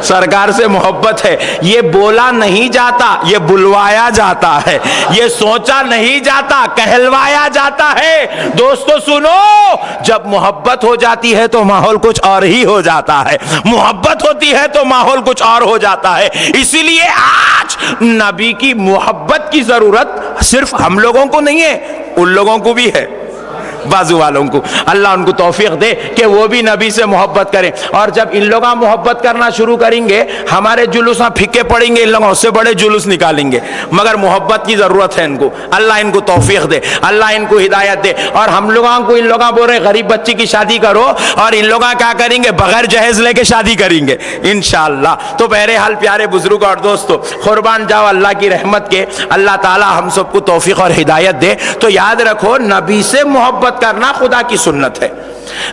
سرکار سے محبت ہے. یہ بولا نہیں جاتا، یہ بلوایا جاتا ہے، یہ سوچا نہیں جاتا، کہلوایا جاتا ہے. دوستو سنو، جب محبت ہو جاتی ہے تو ماحول کچھ اور ہی ہو جاتا ہے، محبت ہوتی ہے تو ماحول کچھ اور ہو جاتا ہے. اسی لیے آج نبی کی محبت کی ضرورت صرف ہم لوگوں کو نہیں ہے، ان لوگوں کو بھی ہے، بازو والوں کو. اللہ ان کو توفیق دے کہ وہ بھی نبی سے محبت کریں. اور جب ان لوگ محبت کرنا شروع کریں گے ہمارے جلوس پھکے پڑیں گے، ان لوگوں سے بڑے جلوس نکالیں گے. مگر محبت کی ضرورت ہے ان کو. اللہ ان کو توفیق دے، اللہ ان کو ہدایت دے. اور ہم لوگوں کو ان لوگوں بول رہے غریب بچی کی شادی کرو، اور ان لوگ کیا کریں گے بغیر جہیز لے کے شادی کریں گے انشاءاللہ. تو بہرحال پیارے بزرگ اور دوستو، قربان جاؤ اللہ کی رحمت کے، اللہ تعالی ہم سب کو توفیق اور ہدایت دے. تو یاد رکھو نبی سے محبت کرنا خدا کی سنت ہے.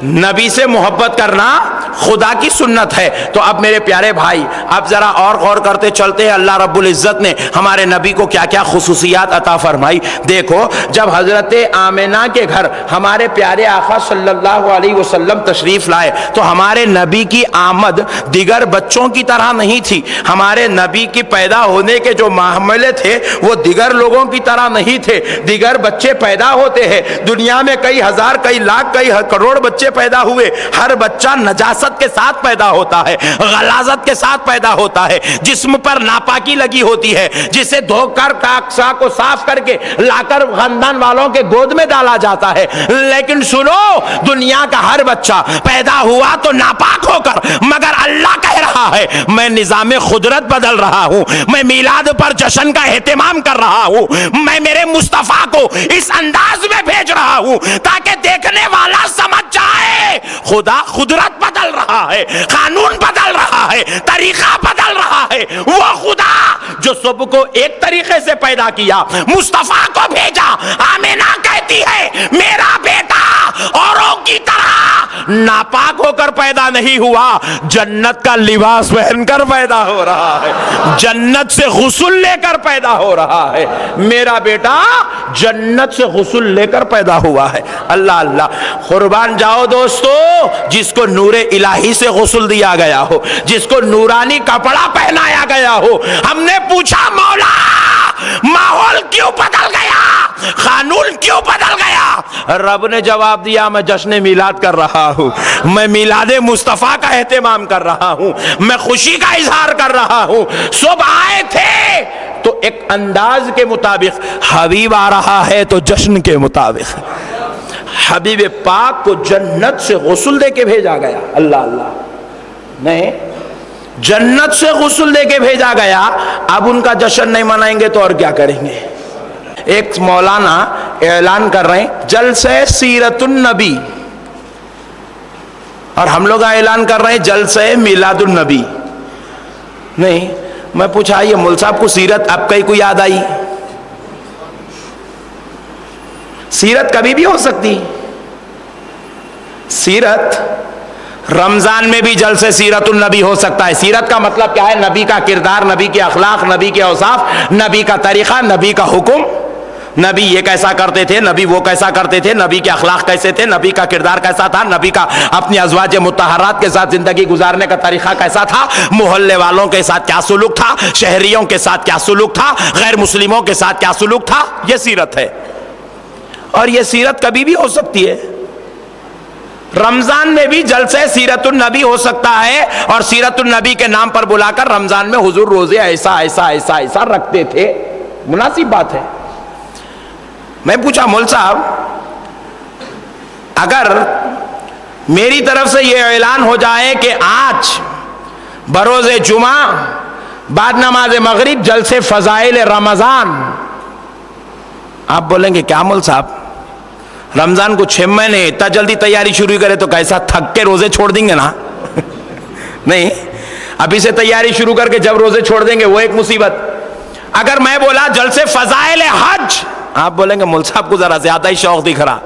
نبی سے محبت کرنا خدا کی سنت ہے۔ تو اب میرے پیارے بھائی، اب ذرا اور غور کرتے چلتے ہیں اللہ رب العزت نے ہمارے نبی کو کیا کیا خصوصیات عطا فرمائی۔ دیکھو، جب حضرت آمنہ کے گھر ہمارے پیارے آقا صلی اللہ علیہ وسلم تشریف لائے تو ہمارے نبی کی آمد دیگر بچوں کی طرح نہیں تھی۔ ہمارے نبی کی پیدا ہونے کے جو معاملے تھے وہ دیگر لوگوں کی طرح نہیں تھے۔ دیگر بچے پیدا ہوتے ہیں، دنیا میں کئی ہزار، کئی لاکھ، کئی کروڑ بچے پیدا ہوئے، ہر بچہ نجاست کے ساتھ پیدا ہوتا ہے، غلاظت کے ساتھ پیدا ہوتا ہے، جسم پر ناپاکی لگی ہوتی ہے، جسے دھو کر کاکسا کو صاف کر کے لا کر خاندان والوں کے گود میں ڈالا جاتا ہے۔ لیکن سنو، دنیا کا ہر بچہ پیدا ہوا تو ناپاک ہو کر، مگر اللہ کہہ رہا ہے میں نظام قدرت بدل رہا ہوں، میں میلاد پر جشن کا اہتمام کر رہا ہوں، میں میرے مصطفیٰ کو اس انداز میں بھیج رہا ہوں تاکہ دیکھنے والا سمجھ جائے خدا قدرت بدل رہا ہے، قانون بدل رہا ہے، طریقہ بدل رہا ہے۔ وہ خدا جو سب کو ایک طریقے سے پیدا کیا، مصطفیٰ کو بھیجا۔ آمینہ کہتی ہے میرا بیٹا اوروں کی طرح ناپاک ہو کر پیدا نہیں ہوا، جنت کا لباس پہن کر پیدا ہو رہا ہے، جنت سے غسل لے کر پیدا ہو رہا ہے۔ میرا بیٹا جنت سے غسل لے کر پیدا ہوا ہے۔ اللہ اللہ، قربان جاؤ دوستو، جس کو نور الہی سے غسل دیا گیا ہو، جس کو نورانی کپڑا پہنایا گیا ہو۔ ہم نے پوچھا مولا ماحول کیوں بدل گیا، قانون کیوں بدل گیا؟ رب نے جواب دیا میں جشن میلاد کر رہا ہوں، میں میلاد مصطفیٰ کا اہتمام کر رہا ہوں، میں خوشی کا اظہار کر رہا ہوں۔ صبح آئے تھے تو ایک انداز کے مطابق، حبیب آ رہا ہے تو جشن کے مطابق۔ حبیب پاک کو جنت سے غسل دے کے بھیجا گیا۔ اللہ اللہ، نہیں، جنت سے غسل دے کے بھیجا گیا۔ اب ان کا جشن نہیں منائیں گے تو اور کیا کریں گے؟ ایک مولانا اعلان کر رہے ہیں جلسہ سیرت النبی، اور ہم لوگ اعلان کر رہے ہیں جلسہ میلاد النبی۔ نہیں، میں پوچھا یہ مول صاحب کو سیرت اب کئی کو یاد آئی؟ سیرت کبھی بھی ہو سکتی۔ سیرت رمضان میں بھی جلسے سیرت النبی ہو سکتا ہے۔ سیرت کا مطلب کیا ہے؟ نبی کا کردار، نبی کے اخلاق، نبی کے اوصاف، نبی کا طریقہ، نبی کا حکم۔ نبی یہ کیسا کرتے تھے، نبی وہ کیسا کرتے تھے، نبی کے اخلاق کیسے تھے، نبی کا کردار کیسا تھا، نبی کا اپنی ازواج مطہرات کے ساتھ زندگی گزارنے کا طریقہ کیسا تھا، محلے والوں کے ساتھ کیا سلوک تھا، شہریوں کے ساتھ کیا سلوک تھا، غیر مسلموں کے ساتھ کیا سلوک تھا۔ یہ سیرت ہے، اور یہ سیرت کبھی بھی ہو سکتی ہے۔ رمضان میں بھی جلسہ سیرت النبی ہو سکتا ہے، اور سیرت النبی کے نام پر بلا کر رمضان میں حضور روزے ایسا ایسا ایسا ایسا رکھتے تھے، مناسب بات ہے۔ میں پوچھا مول صاحب اگر میری طرف سے یہ اعلان ہو جائے کہ آج بروز جمعہ بعد نماز مغرب جلسے فضائل رمضان، آپ بولیں گے کیا مول صاحب رمضان کو 6 مہینے اتنا جلدی تیاری شروع کرے تو کیسا تھک کے روزے چھوڑ دیں گے نا؟ نہیں، ابھی سے تیاری شروع کر کے جب روزے چھوڑ دیں گے وہ ایک مصیبت۔ اگر میں بولا جلسے فضائل حج، آپ بولیں گے مول صاحب کو ذرا زیادہ ہی شوق دکھ رہا،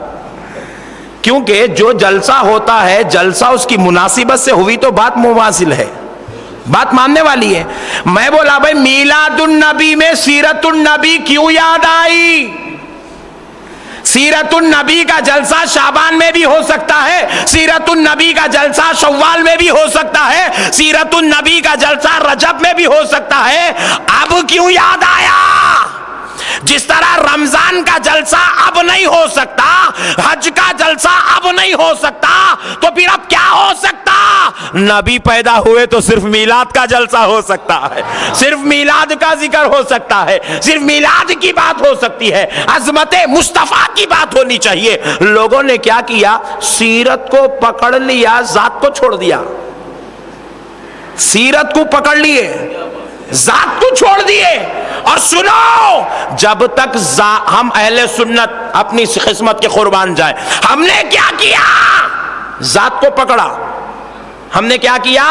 کیونکہ جو جلسہ ہوتا ہے جلسہ اس کی مناسبت سے ہوئی تو بات مواصل ہے، بات ماننے والی ہے۔ میں بولا بھائی میلاد النبی میں سیرت النبی کیوں یاد آئی؟ سیرت النبی کا جلسہ شعبان میں بھی ہو سکتا ہے، سیرت النبی کا جلسہ شوال میں بھی ہو سکتا ہے، سیرت النبی کا جلسہ رجب میں بھی ہو سکتا ہے۔ اب کیوں یاد آیا؟ جس طرح رمضان کا جلسہ اب نہیں ہو سکتا، حج کا جلسہ اب نہیں ہو سکتا، تو پھر اب کیا ہو سکتا؟ نبی پیدا ہوئے تو صرف میلاد کا جلسہ ہو سکتا ہے، صرف میلاد کا ذکر ہو سکتا ہے، صرف میلاد کی بات ہو سکتی ہے، عظمت مصطفیٰ کی بات ہونی چاہیے۔ لوگوں نے کیا کیا؟ سیرت کو پکڑ لیا، ذات کو چھوڑ دیا۔ سیرت کو پکڑ لیے، ذات کو چھوڑ دیے۔ اور سنو، جب تک ہم اہل سنت اپنی قسمت کے قربان جائیں، ہم نے کیا کیا؟ ذات کو پکڑا۔ ہم نے کیا کیا؟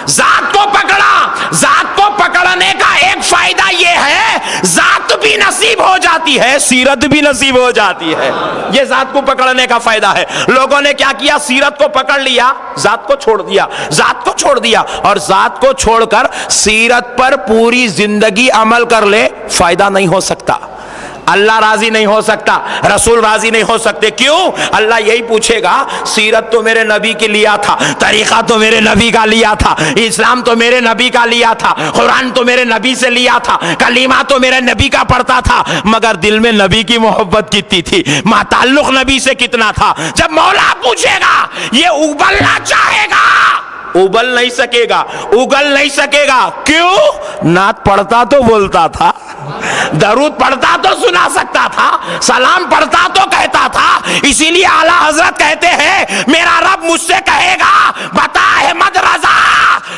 ذات کو پکڑا۔ ذات کو پکڑنے کا ایک فائدہ یہ ہے ذات بھی نصیب ہو جاتی ہے، سیرت بھی نصیب ہو جاتی ہے. یہ ذات کو پکڑنے کا فائدہ ہے. لوگوں نے کیا کیا؟ سیرت کو پکڑ لیا، ذات کو چھوڑ دیا، ذات کو چھوڑ دیا، اور ذات کو چھوڑ کر سیرت پر پوری زندگی عمل کر لے، فائدہ نہیں ہو سکتا. اللہ راضی نہیں ہو سکتا، رسول راضی نہیں ہو سکتے. کیوں؟ اللہ یہی پوچھے گا سیرت تو میرے نبی کے لیا تھا، طریقہ تو میرے نبی کا لیا تھا، اسلام تو میرے نبی کا لیا تھا، قرآن تو میرے نبی سے لیا تھا، کلمہ تو میرے نبی کا پڑھتا تھا، مگر دل میں نبی کی محبت کتنی تھی، ماں تعلق نبی سے کتنا تھا. جب مولا پوچھے گا یہ ابلنا چاہے گا، ابل نہیں سکے گا، اگل نہیں سکے گا. کیوں؟ نعت پڑھتا تو بولتا تھا، درود پڑھتا تو سنا سکتا تھا، سلام پڑھتا تو کہتا تھا. اسی لیے اعلیٰ حضرت کہتے ہیں میرا رب مجھ سے کہے گا بتا احمد رضا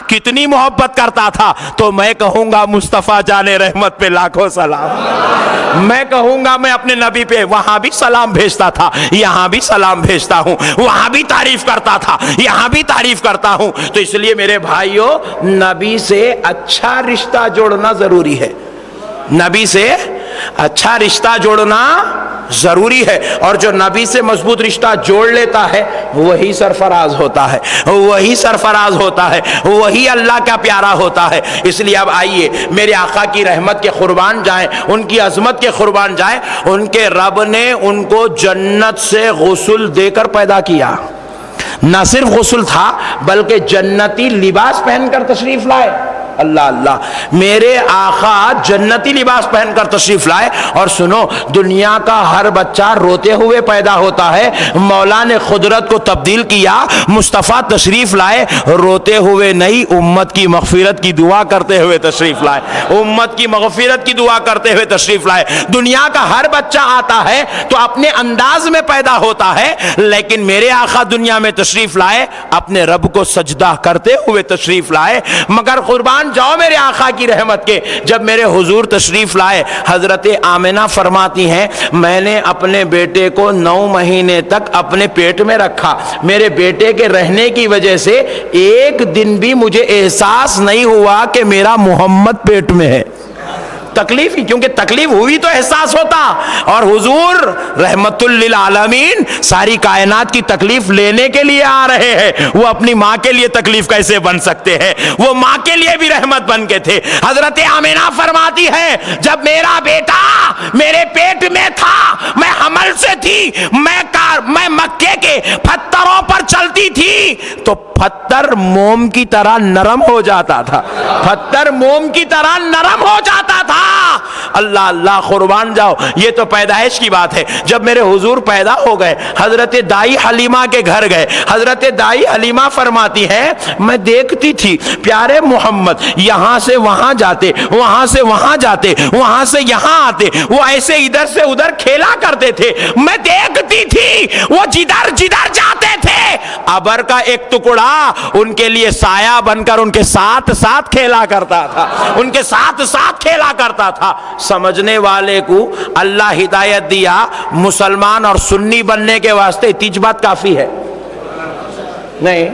کتنی محبت کرتا تھا، تو میں کہوں گا مصطفیٰ جان رحمت پہ لاکھوں سلام. میں کہوں گا میں اپنے نبی پہ وہاں بھی سلام بھیجتا تھا، یہاں بھی سلام بھیجتا ہوں، وہاں بھی تعریف کرتا تھا، یہاں بھی تعریف کرتا ہوں. تو اس لیے میرے بھائیوں نبی سے اچھا رشتہ جوڑنا ضروری ہے، نبی سے اچھا رشتہ جوڑنا ضروری ہے. اور جو نبی سے مضبوط رشتہ جوڑ لیتا ہے وہی سرفراز ہوتا ہے، وہی سرفراز ہوتا ہے، وہی اللہ کا پیارا ہوتا ہے. اس لیے اب آئیے میرے آقا کی رحمت کے قربان جائیں، ان کی عظمت کے قربان جائیں. ان کے رب نے ان کو جنت سے غسل دے کر پیدا کیا. نہ صرف غسل تھا بلکہ جنتی لباس پہن کر تشریف لائے. اللہ اللہ، میرے آقا جنتی لباس پہن کر تشریف لائے. اور سنو، دنیا کا ہر بچہ روتے ہوئے پیدا ہوتا ہے، مولا نے قدرت کو تبدیل کیا، مصطفیٰ تشریف لائے روتے ہوئے نہیں، امت کی مغفرت کی دعا کرتے ہوئے تشریف لائے، امت کی مغفرت کی دعا کرتے ہوئے تشریف لائے. دنیا کا ہر بچہ آتا ہے تو اپنے انداز میں پیدا ہوتا ہے، لیکن میرے آقا دنیا میں تشریف لائے اپنے رب کو سجدہ کرتے ہوئے تشریف لائے. مگر قربان جاؤ میرے آقا کی رحمت کے، جب میرے حضور تشریف لائے، حضرت آمنہ فرماتی ہیں میں نے اپنے بیٹے کو 9 مہینے تک اپنے پیٹ میں رکھا. میرے بیٹے کے رہنے کی وجہ سے ایک دن بھی مجھے احساس نہیں ہوا کہ میرا محمد پیٹ میں ہے. تکلیف ہی، کیونکہ تکلیف ہوئی تو احساس ہوتا. اور حضور رحمت للعالمین ساری کائنات کی تکلیف لینے کے لیے آ رہے ہیں. وہ اپنی ماں کے لیے تکلیف کیسے بن سکتے ہیں؟ وہ ماں کے لیے بھی رحمت بن کے تھے. حضرت آمنہ فرماتی ہے جب میرا بیٹا میرے پیٹ میں تھا، میں حمل سے تھی، میں مکے کے پتھروں پر چلتی تھی تو پتھر موم کی طرح نرم ہو جاتا تھا، پتھر موم کی طرح نرم ہو جاتا تھا. اللہ اللہ، قربان جاؤ، یہ تو پیدائش کی بات ہے. جب میرے حضور پیدا ہو گئے، حضرت دائی حلیمہ کے گھر گئے. حضرت دائی حلیمہ فرماتی ہے میں دیکھتی تھی پیارے محمد یہاں سے وہاں جاتے، وہاں سے وہاں جاتے، وہاں سے یہاں آتے، وہ ایسے ادھر سے ادھر کھیلا کرتے تھے. میں دیکھتی تھی وہ جدھر جدھر جاتے تھے ابر کا ایک ٹکڑا ان کے لیے سایہ بن کر ان کے ساتھ ساتھ کھیلا کرتا تھا، ان کے ساتھ ساتھ کھیلا کرتا تھا. سمجھنے والے کو اللہ ہدایت دیا، مسلمان اور سنی بننے کے واسطے تیج بات کافی ہے نہیں،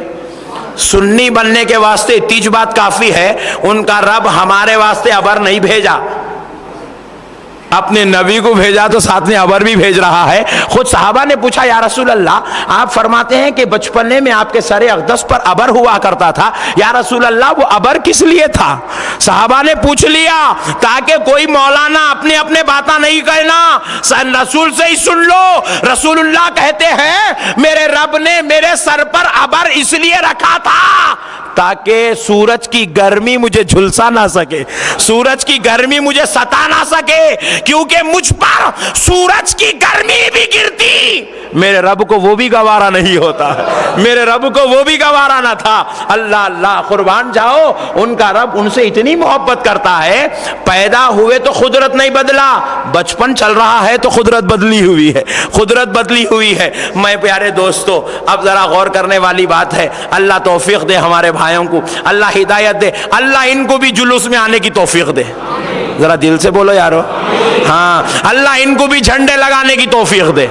سنی بننے کے واسطے تیج بات کافی ہے. ان کا رب ہمارے واسطے ابر نہیں بھیجا، اپنے نبی کو بھیجا تو ساتھ میں ابر بھی بھیج رہا ہے. خود صحابہ نے پوچھا یا رسول اللہ، آپ فرماتے ہیں کہ بچپنے میں آپ کے سر اقدس پر ابر ہوا کرتا تھا، یا رسول اللہ وہ ابر کس لیے تھا؟ صحابہ نے پوچھ لیا تاکہ کوئی مولانا اپنے اپنے باتیں نہیں کہنا، رسول سے ہی سن لو. رسول اللہ کہتے ہیں میرے رب نے میرے سر پر ابر اس لیے رکھا تھا تاکہ سورج کی گرمی مجھے جھلسا نہ سکے، سورج کی گرمی مجھے ستا نہ سکے، کیونکہ مجھ پر سورج کی گرمی بھی گرتی میرے رب کو وہ بھی گوارا نہیں ہوتا، میرے رب کو وہ بھی گوارا نہ تھا. اللہ اللہ، قربان جاؤ، ان کا رب ان سے اتنی محبت کرتا ہے. پیدا ہوئے تو قدرت نہیں بدلا، بچپن چل رہا ہے تو قدرت بدلی ہوئی ہے، قدرت بدلی ہوئی ہے. میں پیارے دوستو اب ذرا غور کرنے والی بات ہے. اللہ توفیق دے ہمارے بھائیوں کو، اللہ ہدایت دے، اللہ ان کو بھی جلوس میں آنے کی توفیق دے. ذرا دل سے بولو یارو، ہاں اللہ ان کو بھی جھنڈے لگانے کی توفیق دے,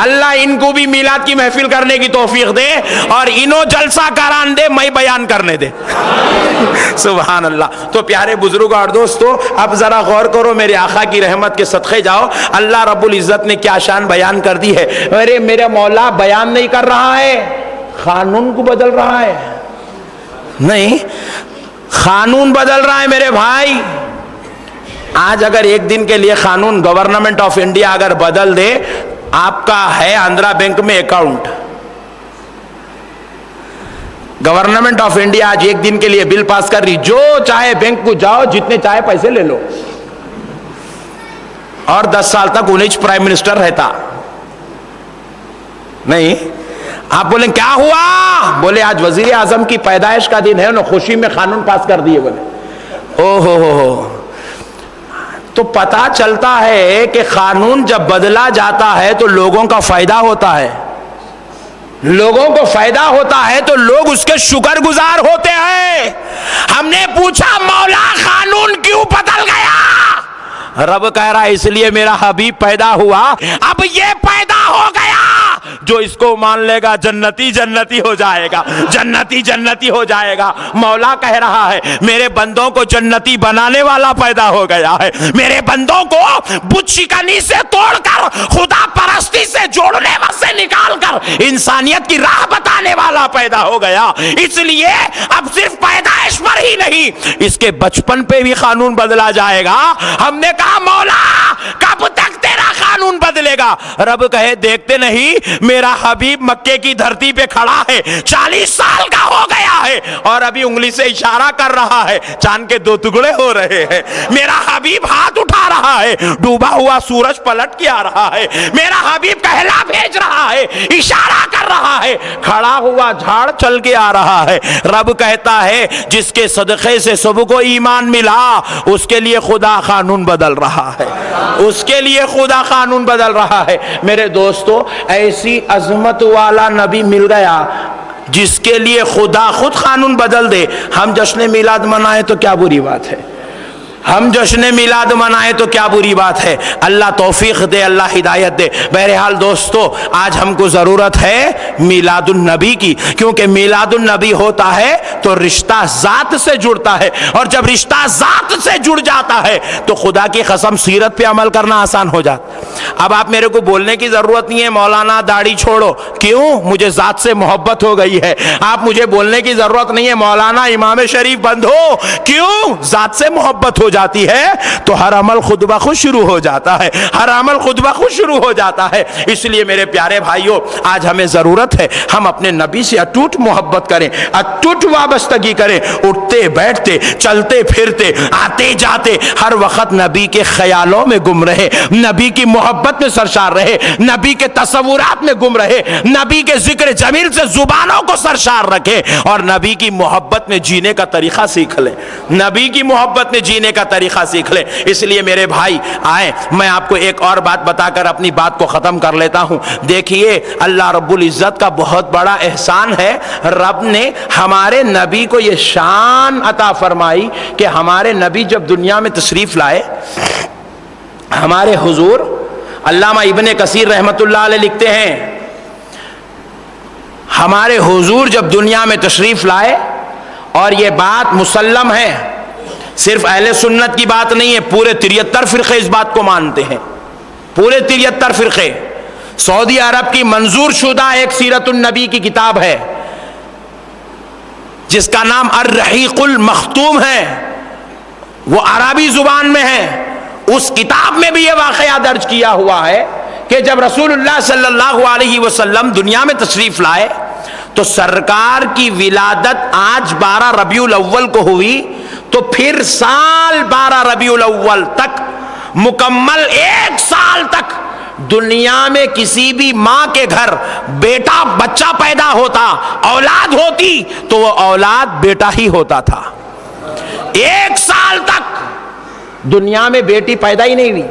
اللہ ان کو بھی میلاد کی محفل کرنے کی توفیق دے, اور انہوں جلسہ کران دے, میں بیان کرنے دے. سبحان اللہ. تو پیارے بزرگوں اور دوستو, اب ذرا غور کرو, میرے آقا کی رحمت کے صدقے جاؤ, اللہ رب العزت نے کیا شان بیان کر دی ہے. میرے مولا بیان نہیں کر رہا ہے, قانون کو بدل رہا ہے. نہیں, قانون بدل رہا ہے میرے بھائی. آج اگر ایک دن کے لیے قانون گورنمنٹ آف انڈیا اگر بدل دے, آپ کا ہے آندھرا بینک میں اکاؤنٹ, گورنمنٹ آف انڈیا آج ایک دن کے لیے بل پاس کر رہی, جو چاہے بینک کو جاؤ, جتنے چاہے پیسے لے لو, اور 10 سال تک انہیں پرائم منسٹر رہتا. نہیں, آپ بولیں کیا ہوا, بولے آج وزیر اعظم کی پیدائش کا دن ہے, انہوں خوشی میں قانون پاس کر دیے. بولے او ہو. تو پتا چلتا ہے کہ قانون جب بدلا جاتا ہے تو لوگوں کا فائدہ ہوتا ہے, لوگوں کو فائدہ ہوتا ہے تو لوگ اس کے شکر گزار ہوتے ہیں. ہم نے پوچھا مولا قانون کیوں بدل گیا؟ رب کہہ رہا ہے اس لیے میرا حبیب پیدا ہوا, اب یہ پیدا ہو گیا, جو اس کو مان لے گا جنتی جنتی ہو جائے گا, جنتی جنتی ہو جائے گا. مولا کہہ رہا ہے میرے بندوں کو جنتی بنانے والا پیدا ہو گیا ہے, میرے بندوں کو بت شکنی سے توڑ کر خدا پرستی سے جوڑنے سے نکال کر انسانیت کی راہ بتانے والا پیدا ہو گیا. اس لیے اب صرف پیدائش پر ہی نہیں, اس کے بچپن پہ بھی قانون بدلا جائے گا. ہم نے کہا مولا کب تک تیرا قانون بدلے گا؟ رب کہے دیکھتے نہیں, میرا حبیب مکے کی دھرتی پہ کھڑا ہے, 40 سال کا ہو گیا ہے, اور ابھی انگلی سے اشارہ کر رہا ہے, چاند کے 2 ٹکڑے ہو رہے ہیں. میرا حبیب ہاتھ اٹھا رہا ہے, ڈوبا ہوا سورج پلٹ کے آ رہا ہے. میرا حبیب کہلا بھیج رہا ہے, اشارہ کر رہا ہے, کھڑا ہوا جھاڑ چل کے آ رہا ہے. رب کہتا ہے جس کے صدقے سے سب کو ایمان ملا, اس کے لیے خدا قانون بدل رہا ہے, اس کے لیے خدا قانون بدل رہا ہے. میرے دوستو, ایسی عظمت والا نبی مل گیا جس کے لیے خدا خود قانون بدل دے. ہم جشن میلاد منائیں تو کیا بری بات ہے, ہم جشن میلاد منائیں تو کیا بری بات ہے. اللہ توفیق دے, اللہ ہدایت دے. بہرحال دوستو, آج ہم کو ضرورت ہے میلاد النبی کی, کیونکہ میلاد النبی ہوتا ہے تو رشتہ ذات سے جڑتا ہے, اور جب رشتہ ذات سے جڑ جاتا ہے تو خدا کی قسم سیرت پہ عمل کرنا آسان ہو جاتا. اب آپ میرے کو بولنے کی ضرورت نہیں ہے مولانا داڑھی چھوڑو, کیوں؟ مجھے ذات سے محبت ہو گئی ہے. آپ مجھے بولنے کی ضرورت نہیں ہے مولانا امام شریف بند ہو, کیوں؟ ذات سے محبت ہو جاتی ہے تو ہر عمل خود بخود شروع ہو جاتا ہے, ہر عمل خود بخود شروع ہو جاتا ہے. اس لیے میرے پیارے بھائیوں, آج ہمیں ضرورت ہے ہم اپنے نبی سے اٹوٹ محبت کریں, اٹوٹ وابستگی کریں. اٹھتے بیٹھتے, چلتے پھرتے, آتے جاتے, ہر وقت نبی کے خیالوں میں گم رہے, نبی کی محبت میں سرشار رہے, نبی کے تصورات میں گم رہے, نبی کے ذکر جمیل سے زبانوں کو سرشار رکھے, اور نبی کی محبت میں جینے کا طریقہ سیکھ لیں, نبی کی محبت میں جینے کا طریقہ سیکھ لیں. اس لیے میرے بھائی آئیں, میں آپ کو ایک اور بات بتا کر اپنی بات کو ختم کر لیتا ہوں. دیکھیے اللہ رب العزت کا بہت بڑا احسان ہے, رب نے ہمارے نبی کو یہ شان عطا فرمائی کہ ہمارے نبی جب دنیا میں تشریف لائے, ہمارے حضور علامہ ابن کثیر رحمت اللہ علیہ لکھتے ہیں, ہمارے حضور جب دنیا میں تشریف لائے, اور یہ بات مسلم ہے, صرف اہل سنت کی بات نہیں ہے, پورے 73 فرقے اس بات کو مانتے ہیں, پورے 73 فرقے. سعودی عرب کی منظور شدہ ایک سیرت النبی کی کتاب ہے جس کا نام الرحیق المختوم ہے, وہ عربی زبان میں ہے. اس کتاب میں بھی یہ واقعہ درج کیا ہوا ہے کہ جب رسول اللہ صلی اللہ علیہ وسلم دنیا میں تشریف لائے تو سرکار کی ولادت آج 12 ربیع الاول کو ہوئی, تو پھر سال 12 ربیع الاول تک, مکمل 1 سال تک دنیا میں کسی بھی ماں کے گھر بیٹا بچہ پیدا ہوتا, اولاد ہوتی, تو وہ اولاد بیٹا ہی ہوتا تھا. 1 سال تک دنیا میں بیٹی پیدا ہی نہیں ہوئی,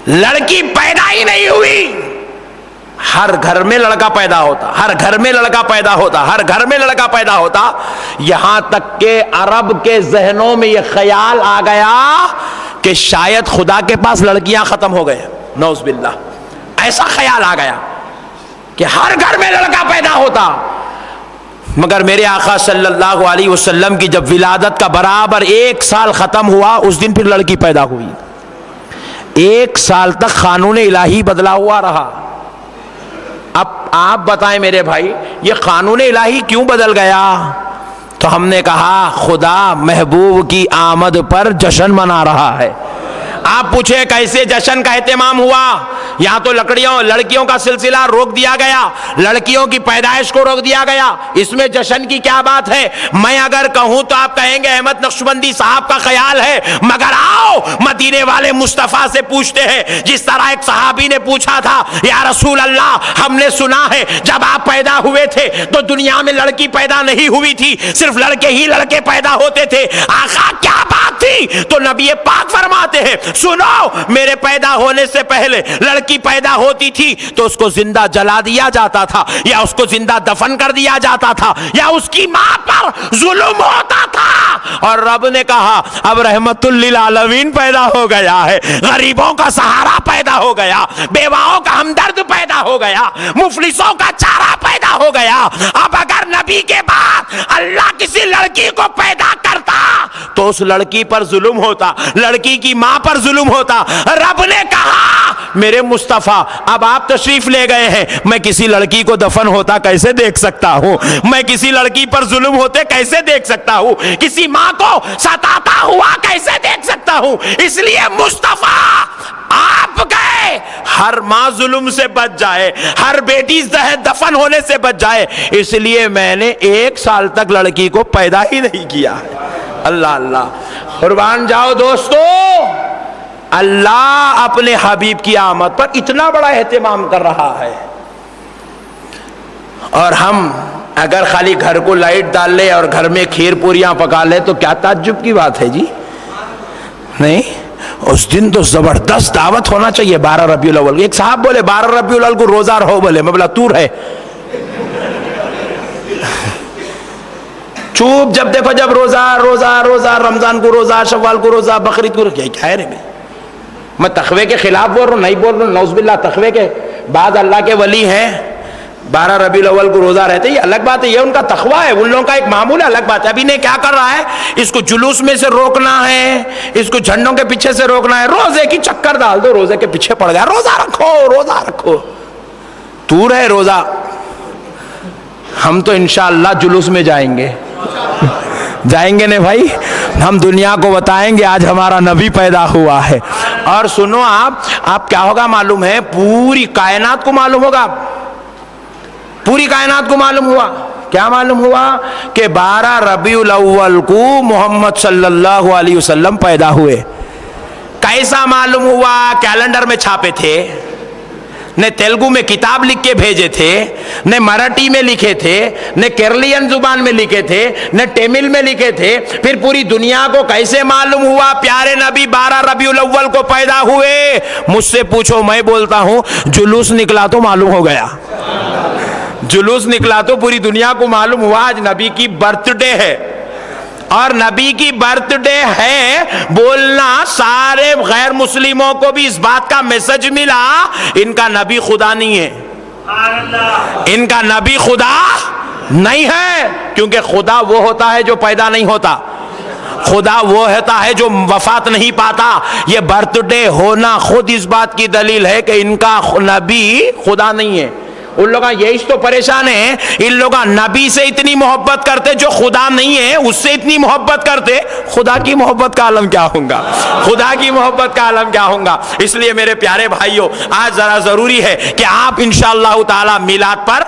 لڑکی پیدا ہی نہیں ہوئی. ہر گھر میں لڑکا پیدا ہوتا, ہر گھر میں لڑکا پیدا ہوتا, ہر گھر میں لڑکا پیدا ہوتا. یہاں تک کہ عرب کے ذہنوں میں یہ خیال آ گیا کہ شاید خدا کے پاس لڑکیاں ختم ہو گئے، نعوذ باللہ، ایسا خیال آ گیا کہ ہر گھر میں لڑکا پیدا ہوتا. مگر میرے آقا صلی اللہ علیہ وسلم کی جب ولادت کا برابر 1 سال ختم ہوا، اس دن پھر لڑکی پیدا ہوئی. 1 سال تک قانون الہی بدلا ہوا رہا. اب آپ بتائیں میرے بھائی، یہ قانون الہی کیوں بدل گیا؟ تو ہم نے کہا خدا محبوب کی آمد پر جشن منا رہا ہے. آپ پوچھے کیسے جشن کا اہتمام ہوا؟ یہاں تو لڑکیوں کا سلسلہ روک دیا گیا، لڑکیوں کی پیدائش کو روک دیا گیا، اس میں جشن کی کیا بات ہے؟ میں اگر کہوں تو آپ کہیں گے احمد نقشبندی صاحب کا خیال ہے، مگر آؤ مدینے والے مصطفیٰ سے پوچھتے ہیں. جس طرح ایک صحابی نے پوچھا تھا، یا رسول اللہ ہم نے سنا ہے جب آپ پیدا ہوئے تھے تو دنیا میں لڑکی پیدا نہیں ہوئی تھی، صرف لڑکے ہی لڑکے پیدا ہوتے تھے، آقا کیا بات تھی؟ تو نبی پاک فرماتے ہیں سنو، میرے پیدا ہونے سے پہلے لڑکی پیدا ہوتی تھی تو اس کو زندہ جلا دیا جاتا تھا، یا اس کو زندہ دفن کر دیا جاتا تھا، یا اس کی ماں پر ظلم ہوتا تھا. اور رب نے کہا اب رحمت للعالمین پیدا ہو گیا ہے، غریبوں کا سہارا پیدا ہو گیا، بیواؤں کا ہمدرد پیدا ہو گیا، مفلسوں کا چارہ پیدا ہو گیا. اب اگر نبی کے بعد اللہ کسی لڑکی کو پیدا کرتا تو اس لڑکی پر ظلم ہوتا، لڑکی کی ماں پر ظلم ہوتا. رب نے کہا میرے مصطفیٰ اب آپ تشریف لے گئے ہیں، میں کسی لڑکی کو دفن ہوتا کیسے دیکھ سکتا ہوں؟ میں کسی لڑکی پر ظلم ہوتے کیسے دیکھ سکتا ہوں؟ کسی ماں کو ستاتا ہوا کیسے دیکھ سکتا ہوں؟ اس لیے مصطفیٰ آپ گئے، ہر ماں ظلم سے بچ جائے، ہر بیٹی دفن ہونے سے بچ جائے، اس لیے میں نے 1 سال تک لڑکی کو پیدا ہی نہیں کیا. اللہ اللہ، قربان جاؤ دوستو. اللہ اپنے حبیب کی آمد پر اتنا بڑا اہتمام کر رہا ہے، اور ہم اگر خالی گھر کو لائٹ ڈال لے اور گھر میں کھیر پوریاں پکا لے تو کیا تعجب کی بات ہے جی؟ نہیں، اس دن تو زبردست دعوت ہونا چاہیے. 12 ربیع الاول. ایک صاحب بولے 12 ربیع الاول کو روزہ رہو، بولے میں بولا تو رہے چوپ. جب دیکھو جب روزہ روزہ روزہ، رمضان کو روزہ، شوال کو روزہ، بقرعید کو روزہ، کیا ہے رے؟ میں تقوی کے خلاف بول رہا ہوں؟ نہیں بول رہا ہوں، نعوذ باللہ. تقوی کے بعد اللہ کے ولی ہیں 12 ربیع الاول کو روزہ رہتے، یہ الگ بات ہے، یہ ان کا تقوی ہے، ان لوگوں کا ایک معمول ہے، الگ بات ہے. ابھی نے کیا کر رہا ہے، اس کو جلوس میں سے روکنا ہے، اس کو جھنڈوں کے پیچھے سے روکنا ہے. روزے کی چکر ڈال دو، روزے کے پیچھے پڑ گیا. روزہ رکھو، روزہ رکھو، تو رہے روزہ. ہم تو انشاءاللہ جلوس میں جائیں گے، جائیں گے نا بھائی. ہم دنیا کو بتائیں گے آج ہمارا نبی پیدا ہوا ہے. اور سنو آپ کیا ہوگا معلوم ہے؟ پوری کائنات کو معلوم ہوگا، پوری کائنات کو معلوم ہوا. کیا معلوم ہوا؟ کہ 12 ربیع الاول کو محمد صلی اللہ علیہ وسلم پیدا ہوئے. کیسا معلوم ہوا؟ کیلنڈر میں چھاپے تھے، نے تیلگو میں کتاب لکھ کے بھیجے تھے، نے مراٹھی میں لکھے تھے، نے کیرلین زبان میں لکھے تھے، نے تمل میں لکھے تھے. پھر پوری دنیا کو کیسے معلوم ہوا پیارے نبی 12 ربیع الاول کو پیدا ہوئے؟ مجھ سے پوچھو، میں بولتا ہوں جلوس نکلا تو معلوم ہو گیا. جلوس نکلا تو پوری دنیا کو معلوم ہوا آج نبی کی برتھ ڈے ہے. اور نبی کی برتھ ڈے ہے بولنا سارے غیر مسلموں کو بھی اس بات کا میسج ملا ان کا نبی خدا نہیں ہے، ان کا نبی خدا نہیں ہے. کیونکہ خدا وہ ہوتا ہے جو پیدا نہیں ہوتا، خدا وہ ہوتا ہے جو وفات نہیں پاتا. یہ برتھ ڈے ہونا خود اس بات کی دلیل ہے کہ ان کا نبی خدا نہیں ہے. ان لوگ یہی تو پریشان ہیں، ان لوگ نبی سے اتنی محبت کرتے جو خدا نہیں ہے، اس سے اتنی محبت کرتے. خدا کی محبت کا عالم کیا ہوگا، خدا کی محبت کا عالم کیا ہوگا. اس لیے میرے پیارے بھائیوں، آج ذرا ضروری ہے کہ آپ انشاءاللہ تعالی میلاد پر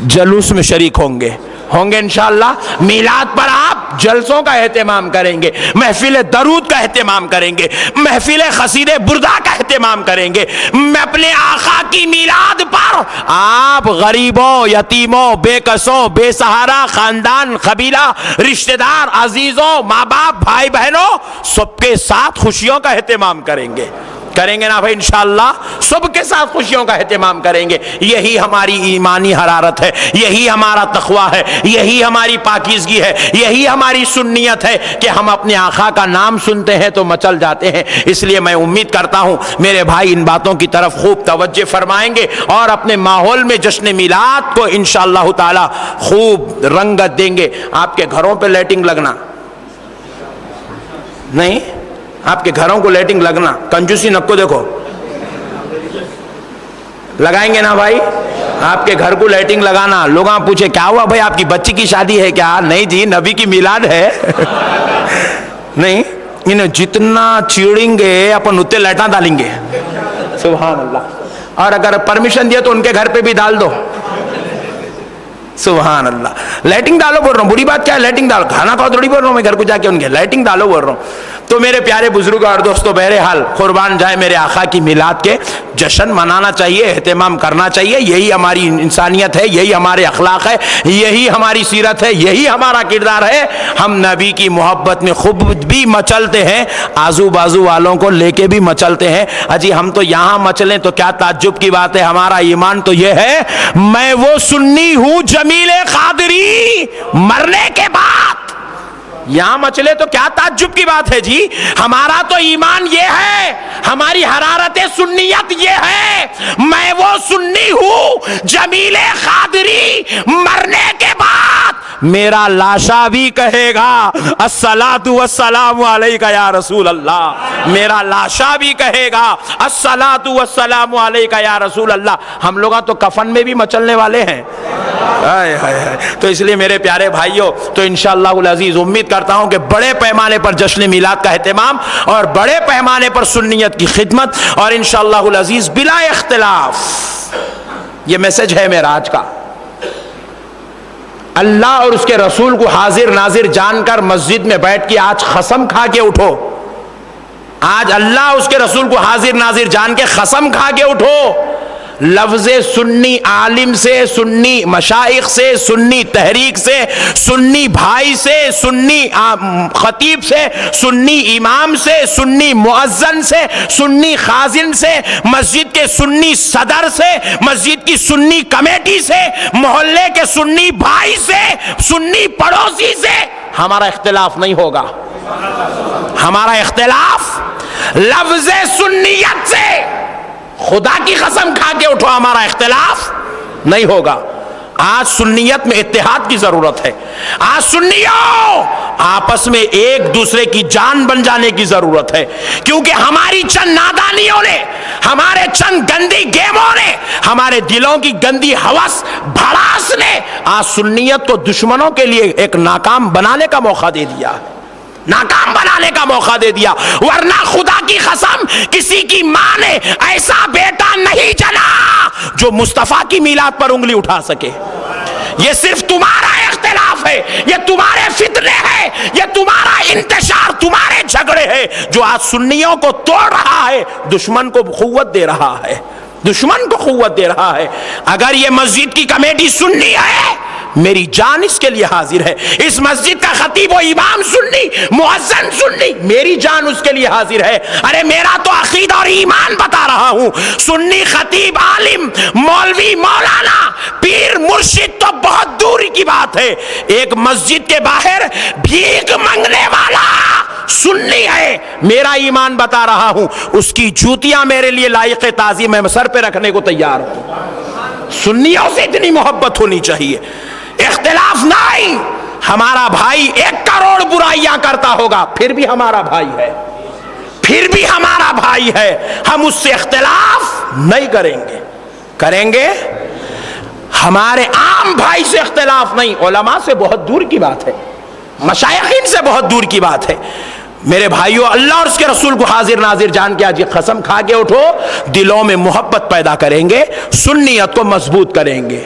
جلوس میں شریک ہوں گے انشاءاللہ. میلاد پر آپ جلسوں کا اہتمام کریں گے، محفل درود کا اہتمام کریں گے، محفل قصید بردہ کا اہتمام کریں گے. میں اپنے آقا کی میلاد پر آپ غریبوں، یتیموں، بے کسوں، بے سہارا، خاندان، قبیلہ، رشتہ دار، عزیزوں، ماں باپ، بھائی بہنوں، سب کے ساتھ خوشیوں کا اہتمام کریں گے. کریں گے نا بھائی انشاءاللہ صبح کے ساتھ خوشیوں کا اہتمام کریں گے. یہی ہماری ایمانی حرارت ہے, یہی ہمارا تقویٰ ہے, یہی ہماری پاکیزگی ہے, یہی ہماری سنیت ہے کہ ہم اپنے آقا کا نام سنتے ہیں تو مچل جاتے ہیں. اس لیے میں امید کرتا ہوں میرے بھائی ان باتوں کی طرف خوب توجہ فرمائیں گے اور اپنے ماحول میں جشن میلاد کو انشاءاللہ تعالی خوب رنگت دیں گے. آپ کے گھروں پہ لائٹنگ لگنا نہیں, آپ کے گھروں کو لائٹنگ لگنا, کنجوسی نکو دیکھو, لگائیں گے نا بھائی, آپ کے گھر کو لائٹنگ لگانا. لوگ پوچھے کیا ہوا بھائی آپ کی بچی کی شادی ہے کیا؟ نہیں جی, نبی کی میلاد ہے. نہیں, انہیں جتنا چیڑیں گے اپن اتنے لائٹاں ڈالیں گے. سبحان اللہ. اور اگر پرمیشن دیا تو ان کے گھر پہ بھی ڈال دو. سبحان اللہ. لائٹنگ ڈالو بول رہا ہوں, بری بات کیا ہے, لائٹنگ ڈالو. کھانا کھاؤ تھوڑی بول رہا ہوں میں, گھر کو جا کے ان کے لائٹنگ ڈالو بول رہا ہوں. تو میرے پیارے بزرگ اور دوستو, بہرحال قربان جائے میرے آقا کی میلاد کے جشن منانا چاہیے, اہتمام کرنا چاہیے. یہی ہماری انسانیت ہے, یہی ہمارے اخلاق ہے, یہی ہماری سیرت ہے, یہی ہمارا کردار ہے. ہم نبی کی محبت میں خود بھی مچلتے ہیں, آزو بازو والوں کو لے کے بھی مچلتے ہیں. اجی ہم تو یہاں مچلیں تو کیا تعجب کی بات ہے. ہمارا ایمان تو یہ ہے, میں وہ سنی ہوں جمیل قادری, مرنے کے بعد یہاں مچلے تو کیا تعجب کی بات ہے جی. ہمارا تو ایمان یہ ہے, ہماری حرارت سنیت یہ ہے, میں وہ سنی ہوں جمیل قادری, مرنے کے بعد میرا لاشا بھی کہے گا الصلاۃ والسلام علیک یا رسول اللہ. میرا لاشا بھی کہے گا الصلاۃ والسلام علیک یا رسول اللہ. ہم لوگ تو کفن میں بھی مچلنے والے ہیں. تو اس لیے میرے پیارے بھائیوں, تو انشاءاللہ العزیز امید کرتا ہوں کہ بڑے پیمانے پر جشن میلاد کا اہتمام اور بڑے پیمانے پر سنیت کی خدمت, اور انشاءاللہ العزیز بلا اختلاف یہ میسج ہے میرا آج کا. اللہ اور اس کے رسول کو حاضر ناظر جان کر مسجد میں بیٹھ کے آج قسم کھا کے اٹھو. آج اللہ اس کے رسول کو حاضر ناظر جان کے قسم کھا کے اٹھو. لفظ سنی عالم سے, سنی مشائخ سے, سنی تحریک سے, سنی بھائی سے, سنی خطیب سے, سنی امام سے, سنی مؤذن سے, سنی خازن سے, مسجد کے سنی صدر سے, مسجد کی سنی کمیٹی سے, محلے کے سنی بھائی سے, سنی پڑوسی سے ہمارا اختلاف نہیں ہوگا. ہمارا اختلاف لفظ سنیت سے, خدا کی قسم کھا کے اٹھو, ہمارا اختلاف نہیں ہوگا. آج سنیت میں اتحاد کی ضرورت ہے. آج سنیوں آپس میں ایک دوسرے کی جان بن جانے کی ضرورت ہے, کیونکہ ہماری چند نادانیوں نے, ہمارے چند گندی گیموں نے, ہمارے دلوں کی گندی ہوس بھڑاس نے آج سنیت کو دشمنوں کے لیے ایک ناکام بنانے کا موقع دے دیا, ناکام بنانے کا موقع دے دیا. ورنہ خدا کی قسم کسی کی ماں نے ایسا بیٹا نہیں جنا جو مصطفیٰ کی میلاد پر انگلی اٹھا سکے. یہ صرف تمہارا اختلاف ہے, یہ تمہارے فتنے ہیں, یہ تمہارا انتشار, تمہارے جھگڑے ہیں جو آج سنیوں کو توڑ رہا ہے, دشمن کو قوت دے رہا ہے, دشمن کو قوت دے رہا ہے. اگر یہ مسجد کی کمیٹی سنی ہے, میری جان اس کے لیے حاضر ہے. اس مسجد کا خطیب و امام سنی, مؤذن سنی, میری جان اس کے لیے حاضر ہے. ارے میرا تو عقیدہ اور ایمان بتا رہا ہوں. سنی خطیب, عالم, مولوی, مولانا, پیر, مرشد تو بہت دور کی بات ہے. ایک مسجد کے باہر بھیک مانگنے والا سنی ہے, میرا ایمان بتا رہا ہوں, اس کی جوتیاں میرے لیے لائق تعظیم, میں سر پہ رکھنے کو تیار ہوں. سنیوں سے اتنی محبت ہونی چاہیے. اختلاف نہیں. ہمارا بھائی 1 کروڑ برائیاں کرتا ہوگا, پھر بھی ہمارا بھائی ہے, پھر بھی ہمارا بھائی ہے. ہم اس سے اختلاف نہیں کریں گے. کریں گے ہمارے عام بھائی سے اختلاف نہیں. علماء سے بہت دور کی بات ہے, مشائخین سے بہت دور کی بات ہے. میرے بھائیوں, اللہ اور اس کے رسول کو حاضر ناظر جان کے آج یہ قسم کھا کے اٹھو, دلوں میں محبت پیدا کریں گے, سنیت کو مضبوط کریں گے.